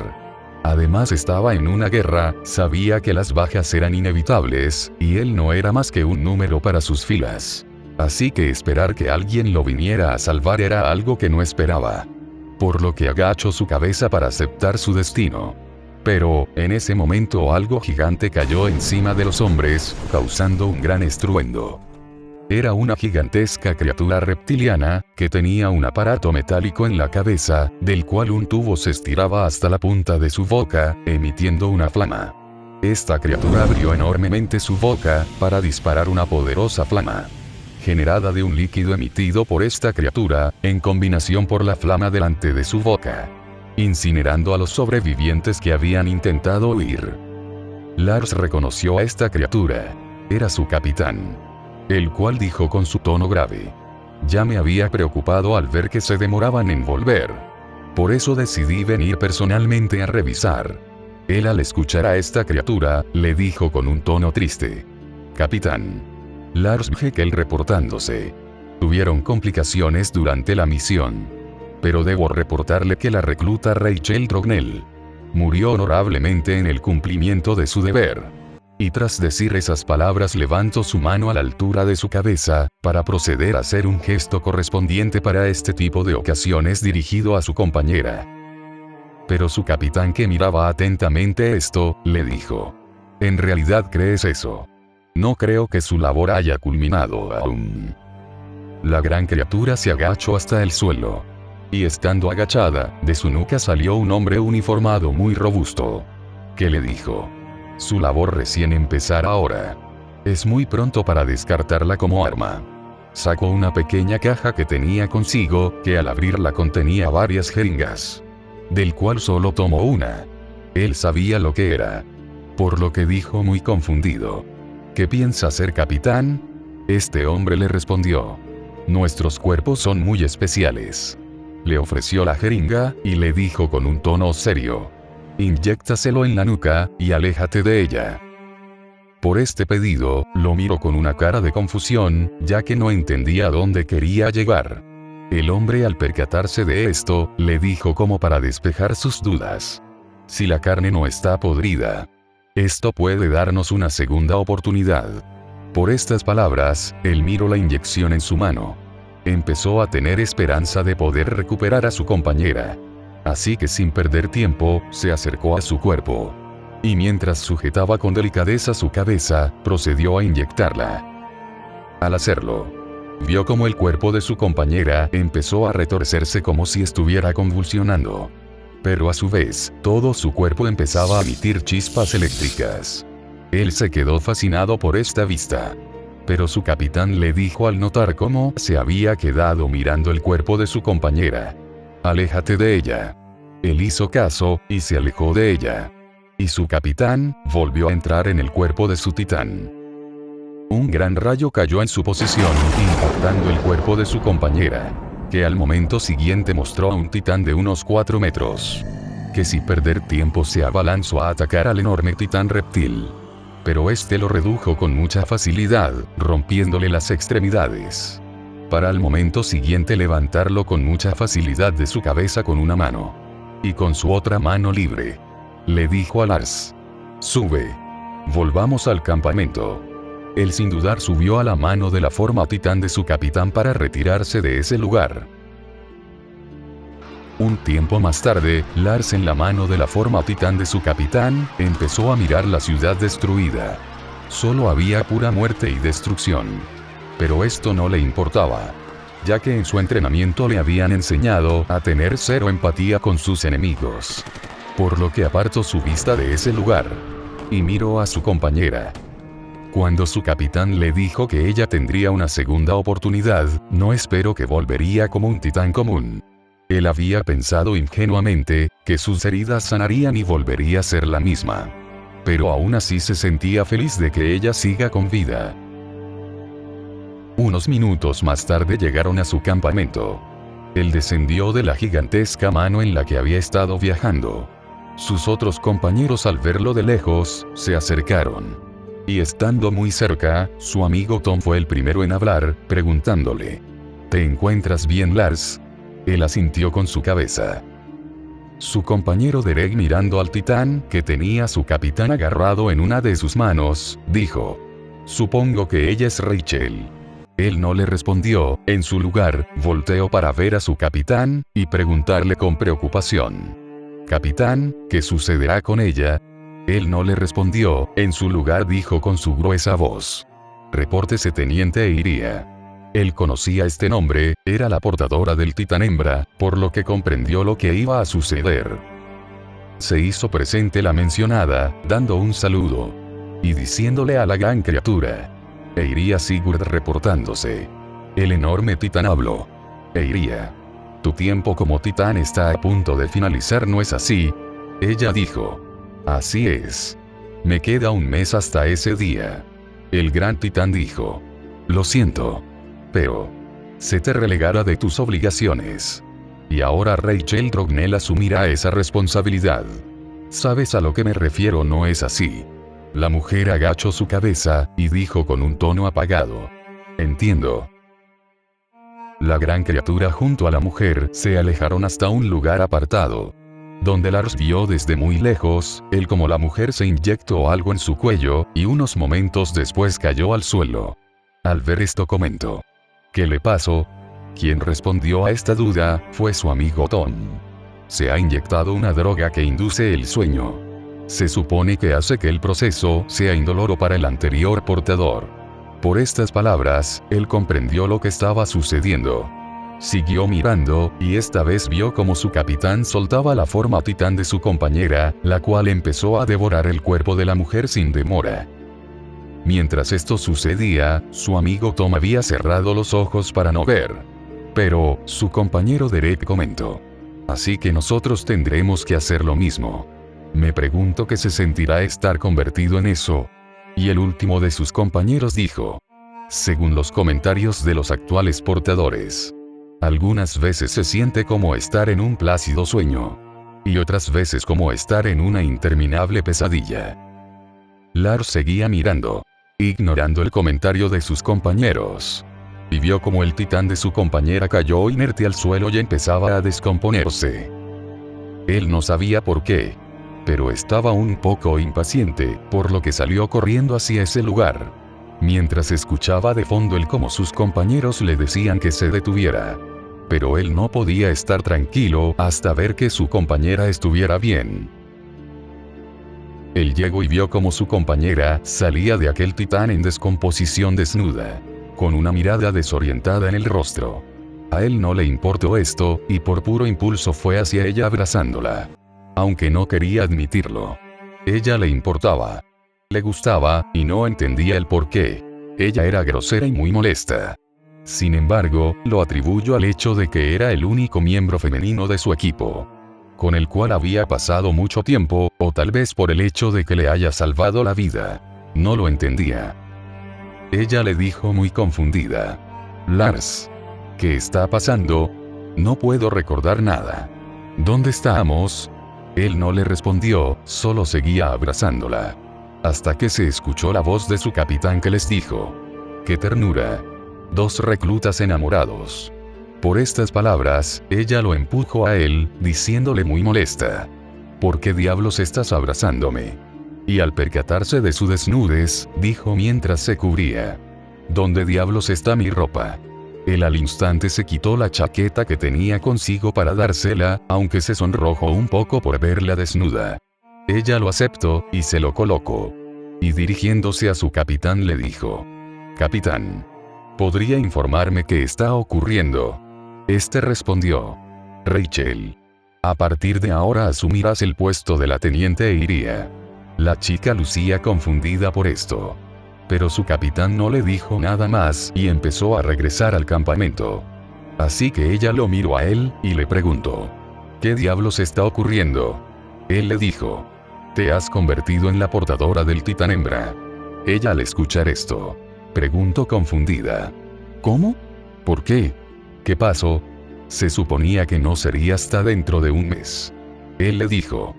Además estaba en una guerra, sabía que las bajas eran inevitables, y él no era más que un número para sus filas. Así que esperar que alguien lo viniera a salvar era algo que no esperaba. Por lo que agachó su cabeza para aceptar su destino. Pero, en ese momento algo gigante cayó encima de los hombres, causando un gran estruendo. Era una gigantesca criatura reptiliana, que tenía un aparato metálico en la cabeza, del cual un tubo se estiraba hasta la punta de su boca, emitiendo una flama. Esta criatura abrió enormemente su boca, para disparar una poderosa flama, generada de un líquido emitido por esta criatura, en combinación por la flama delante de su boca, incinerando a los sobrevivientes que habían intentado huir. Lars reconoció a esta criatura. Era su capitán, el cual dijo con su tono grave: «Ya me había preocupado al ver que se demoraban en volver. Por eso decidí venir personalmente a revisar». Él, al escuchar a esta criatura, le dijo con un tono triste: «Capitán». Lars Jekyll reportándose. Tuvieron complicaciones durante la misión. Pero debo reportarle que la recluta Rachel Drognell murió honorablemente en el cumplimiento de su deber. Y tras decir esas palabras levantó su mano a la altura de su cabeza, para proceder a hacer un gesto correspondiente para este tipo de ocasiones dirigido a su compañera. Pero su capitán, que miraba atentamente esto, le dijo: «¿En realidad crees eso? No creo que su labor haya culminado aún». La gran criatura se agachó hasta el suelo. Y estando agachada, de su nuca salió un hombre uniformado muy robusto, que le dijo: «Su labor recién empezará ahora. Es muy pronto para descartarla como arma». Sacó una pequeña caja que tenía consigo, que al abrirla contenía varias jeringas, del cual solo tomó una. Él sabía lo que era, por lo que dijo muy confundido: «¿Qué piensa hacer, capitán?». Este hombre le respondió: «Nuestros cuerpos son muy especiales». Le ofreció la jeringa, y le dijo con un tono serio: «Inyéctaselo en la nuca, y aléjate de ella». Por este pedido, lo miró con una cara de confusión, ya que no entendía a dónde quería llegar. El hombre, al percatarse de esto, le dijo como para despejar sus dudas: «Si la carne no está podrida, esto puede darnos una segunda oportunidad». Por estas palabras, él miró la inyección en su mano. Empezó a tener esperanza de poder recuperar a su compañera. Así que sin perder tiempo, se acercó a su cuerpo. Y mientras sujetaba con delicadeza su cabeza, procedió a inyectarla. Al hacerlo, vio como el cuerpo de su compañera empezó a retorcerse como si estuviera convulsionando. Pero a su vez, todo su cuerpo empezaba a emitir chispas eléctricas. Él se quedó fascinado por esta vista. Pero su capitán le dijo al notar cómo se había quedado mirando el cuerpo de su compañera: «Aléjate de ella». Él hizo caso, y se alejó de ella. Y su capitán volvió a entrar en el cuerpo de su titán. Un gran rayo cayó en su posición, impactando el cuerpo de su compañera, que al momento siguiente mostró a un titán de unos 4 metros, que sin perder tiempo se abalanzó a atacar al enorme titán reptil. Pero este lo redujo con mucha facilidad, rompiéndole las extremidades, para al momento siguiente levantarlo con mucha facilidad de su cabeza con una mano. Y con su otra mano libre, le dijo a Lars: «Sube. Volvamos al campamento». Él sin dudar subió a la mano de la forma titán de su capitán para retirarse de ese lugar. Un tiempo más tarde, Lars, en la mano de la forma titán de su capitán, empezó a mirar la ciudad destruida. Solo había pura muerte y destrucción. Pero esto no le importaba, ya que en su entrenamiento le habían enseñado a tener cero empatía con sus enemigos. Por lo que apartó su vista de ese lugar y miró a su compañera. Cuando su capitán le dijo que ella tendría una segunda oportunidad, no esperó que volvería como un titán común. Él había pensado ingenuamente que sus heridas sanarían y volvería a ser la misma. Pero aún así se sentía feliz de que ella siga con vida. Unos minutos más tarde llegaron a su campamento. Él descendió de la gigantesca mano en la que había estado viajando. Sus otros compañeros, al verlo de lejos, se acercaron. Y estando muy cerca, su amigo Tom fue el primero en hablar, preguntándole: ¿Te encuentras bien, Lars? Él asintió con su cabeza. Su compañero Derek, mirando al titán que tenía a su capitán agarrado en una de sus manos, dijo: Supongo que ella es Rachel. Él no le respondió. En su lugar, volteó para ver a su capitán y preguntarle con preocupación: Capitán, ¿qué sucederá con ella? Él no le respondió. En su lugar dijo con su gruesa voz: Repórtese, teniente Eiria. Él conocía este nombre, era la portadora del titán hembra, por lo que comprendió lo que iba a suceder. Se hizo presente la mencionada, dando un saludo y diciéndole a la gran criatura: Eiria Sigurd reportándose. El enorme titán habló: Eiria, tu tiempo como titán está a punto de finalizar, ¿no es así? Ella dijo: Así es. Me queda un mes hasta ese día. El gran titán dijo: Lo siento, pero se te relegará de tus obligaciones. Y ahora Rachel Drognell asumirá esa responsabilidad. ¿Sabes a lo que me refiero, no es así? La mujer agachó su cabeza y dijo con un tono apagado: Entiendo. La gran criatura junto a la mujer se alejaron hasta un lugar apartado, donde Lars vio desde muy lejos, él como la mujer se inyectó algo en su cuello, y unos momentos después cayó al suelo. Al ver esto comentó: ¿Qué le pasó? Quien respondió a esta duda fue su amigo Tom. Se ha inyectado una droga que induce el sueño. Se supone que hace que el proceso sea indoloro para el anterior portador. Por estas palabras, él comprendió lo que estaba sucediendo. Siguió mirando, y esta vez vio como su capitán soltaba la forma titán de su compañera, la cual empezó a devorar el cuerpo de la mujer sin demora. Mientras esto sucedía, su amigo Tom había cerrado los ojos para no ver. Pero, su compañero Derek comentó: Así que nosotros tendremos que hacer lo mismo. Me pregunto qué se sentirá estar convertido en eso. Y el último de sus compañeros dijo: Según los comentarios de los actuales portadores, algunas veces se siente como estar en un plácido sueño. Y otras veces como estar en una interminable pesadilla. Lars seguía mirando, ignorando el comentario de sus compañeros. Y vio como el titán de su compañera cayó inerte al suelo y empezaba a descomponerse. Él no sabía por qué, pero estaba un poco impaciente, por lo que salió corriendo hacia ese lugar, mientras escuchaba de fondo el cómo sus compañeros le decían que se detuviera. Pero él no podía estar tranquilo hasta ver que su compañera estuviera bien. Él llegó y vio como su compañera salía de aquel titán en descomposición desnuda, con una mirada desorientada en el rostro. A él no le importó esto, y por puro impulso fue hacia ella abrazándola. Aunque no quería admitirlo. Ella le importaba. Le gustaba, y no entendía el por qué. Ella era grosera y muy molesta. Sin embargo, lo atribuyó al hecho de que era el único miembro femenino de su equipo, con el cual había pasado mucho tiempo, o tal vez por el hecho de que le haya salvado la vida. No lo entendía. Ella le dijo muy confundida: Lars, ¿qué está pasando? No puedo recordar nada. ¿Dónde estábamos? Él no le respondió, solo seguía abrazándola. Hasta que se escuchó la voz de su capitán que les dijo: ¡Qué ternura! Dos reclutas enamorados. Por estas palabras, ella lo empujó a él, diciéndole muy molesta: ¿Por qué diablos estás abrazándome? Y al percatarse de su desnudez, dijo mientras se cubría: ¿Dónde diablos está mi ropa? Él al instante se quitó la chaqueta que tenía consigo para dársela, aunque se sonrojó un poco por verla desnuda. Ella lo aceptó, y se lo colocó. Y dirigiéndose a su capitán le dijo: «Capitán, ¿podría informarme qué está ocurriendo?». Este respondió: «Rachel, a partir de ahora asumirás el puesto de la teniente Iría». La chica lucía confundida por esto. Pero su capitán no le dijo nada más y empezó a regresar al campamento. Así que ella lo miró a él, y le preguntó: «¿Qué diablos está ocurriendo?». Él le dijo: «Te has convertido en la portadora del titán hembra». Ella al escuchar esto, preguntó confundida: «¿Cómo? ¿Por qué? ¿Qué pasó? Se suponía que no sería hasta dentro de un mes». Él le dijo: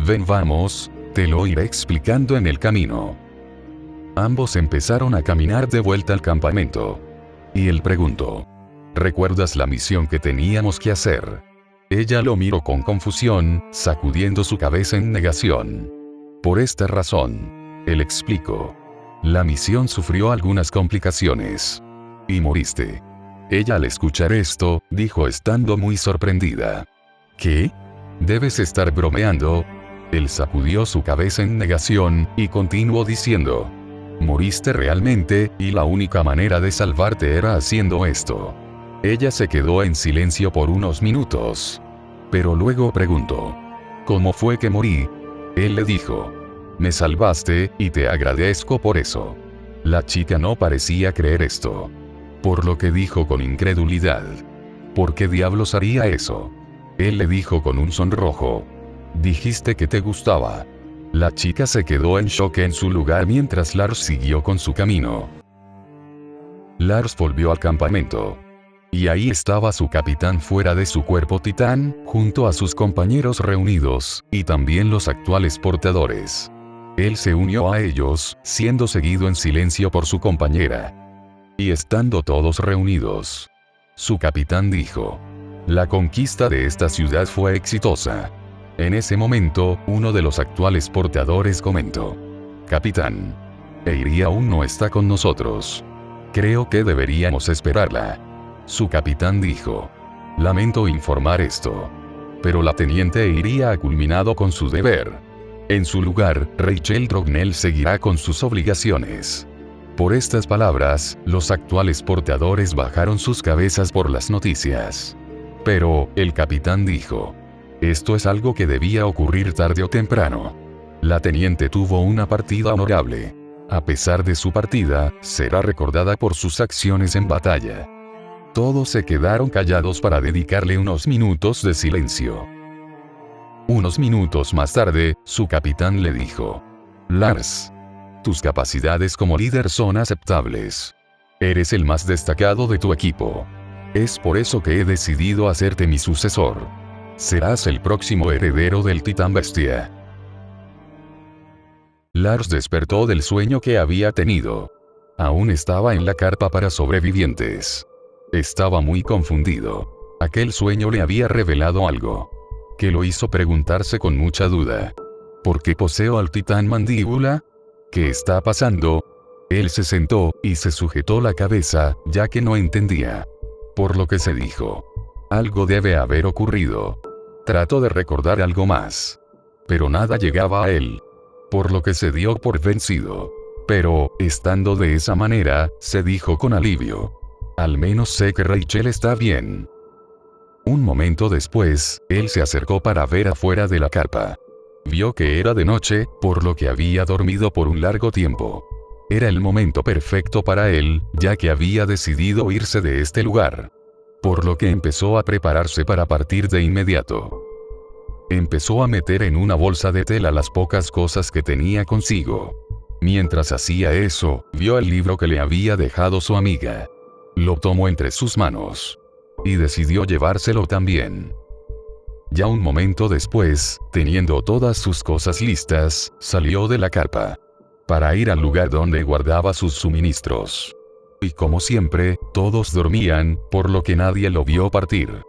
«Ven, vamos, te lo iré explicando en el camino». Ambos empezaron a caminar de vuelta al campamento. Y él preguntó: «¿Recuerdas la misión que teníamos que hacer?». Ella lo miró con confusión, sacudiendo su cabeza en negación. «Por esta razón», él explicó, «la misión sufrió algunas complicaciones. Y moriste». Ella al escuchar esto, dijo estando muy sorprendida: «¿Qué? Debes estar bromeando». Él sacudió su cabeza en negación, y continuó diciendo: «Moriste realmente, y la única manera de salvarte era haciendo esto». Ella se quedó en silencio por unos minutos. Pero luego preguntó: «¿Cómo fue que morí?». Él le dijo: «Me salvaste, y te agradezco por eso». La chica no parecía creer esto. Por lo que dijo con incredulidad: «¿Por qué diablos haría eso?». Él le dijo con un sonrojo: «Dijiste que te gustaba». La chica se quedó en shock en su lugar mientras Lars siguió con su camino. Lars volvió al campamento. Y ahí estaba su capitán fuera de su cuerpo titán, junto a sus compañeros reunidos, y también los actuales portadores. Él se unió a ellos, siendo seguido en silencio por su compañera. Y estando todos reunidos, su capitán dijo: «La conquista de esta ciudad fue exitosa». En ese momento, uno de los actuales portadores comentó: «Capitán, Eiri aún no está con nosotros. Creo que deberíamos esperarla». Su capitán dijo: «Lamento informar esto, pero la teniente Eiri ha culminado con su deber. En su lugar, Rachel Drognell seguirá con sus obligaciones». Por estas palabras, los actuales portadores bajaron sus cabezas por las noticias. Pero, el capitán dijo: «Esto es algo que debía ocurrir tarde o temprano. La teniente tuvo una partida honorable. A pesar de su partida, será recordada por sus acciones en batalla». Todos se quedaron callados para dedicarle unos minutos de silencio. Unos minutos más tarde, su capitán le dijo: «Lars, tus capacidades como líder son aceptables. Eres el más destacado de tu equipo. Es por eso que he decidido hacerte mi sucesor. Serás el próximo heredero del Titán Bestia». Lars despertó del sueño que había tenido. Aún estaba en la carpa para sobrevivientes. Estaba muy confundido. Aquel sueño le había revelado algo que lo hizo preguntarse con mucha duda: ¿por qué poseo al titán mandíbula? ¿Qué está pasando? Él se sentó, y se sujetó la cabeza, ya que no entendía. Por lo que se dijo: algo debe haber ocurrido. Trató de recordar algo más, pero nada llegaba a él. Por lo que se dio por vencido. Pero, estando de esa manera, se dijo con alivio: al menos sé que Rachel está bien. Un momento después, él se acercó para ver afuera de la carpa. Vio que era de noche, por lo que había dormido por un largo tiempo. Era el momento perfecto para él, ya que había decidido irse de este lugar. Por lo que empezó a prepararse para partir de inmediato. Empezó a meter en una bolsa de tela las pocas cosas que tenía consigo. Mientras hacía eso, vio el libro que le había dejado su amiga. Lo tomó entre sus manos. Y decidió llevárselo también. Ya un momento después, teniendo todas sus cosas listas, salió de la carpa para ir al lugar donde guardaba sus suministros. Y como siempre, todos dormían, por lo que nadie lo vio partir.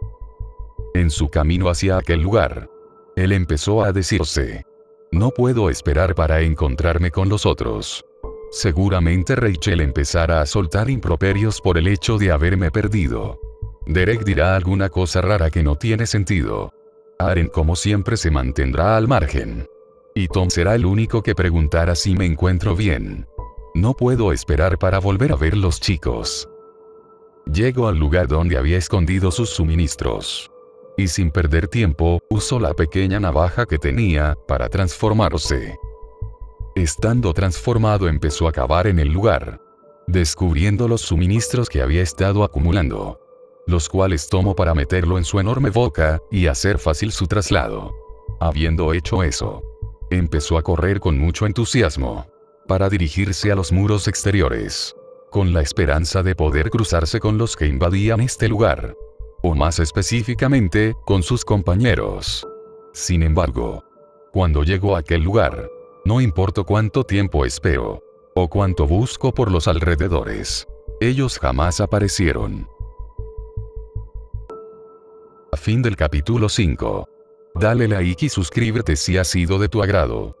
En su camino hacia aquel lugar, él empezó a decirse: no puedo esperar para encontrarme con los otros. Seguramente Rachel empezará a soltar improperios por el hecho de haberme perdido. Derek dirá alguna cosa rara que no tiene sentido. Aaron como siempre se mantendrá al margen. Y Tom será el único que preguntará si me encuentro bien. No puedo esperar para volver a ver los chicos. Llego al lugar donde había escondido sus suministros. Y sin perder tiempo, usó la pequeña navaja que tenía, para transformarse. Estando transformado empezó a cavar en el lugar, descubriendo los suministros que había estado acumulando, los cuales tomó para meterlo en su enorme boca, y hacer fácil su traslado. Habiendo hecho eso, empezó a correr con mucho entusiasmo, para dirigirse a los muros exteriores, con la esperanza de poder cruzarse con los que invadían este lugar. O más específicamente, con sus compañeros. Sin embargo, cuando llegó a aquel lugar, no importa cuánto tiempo espero, o cuánto busco por los alrededores, ellos jamás aparecieron. Fin del capítulo 5. Dale like y suscríbete si ha sido de tu agrado.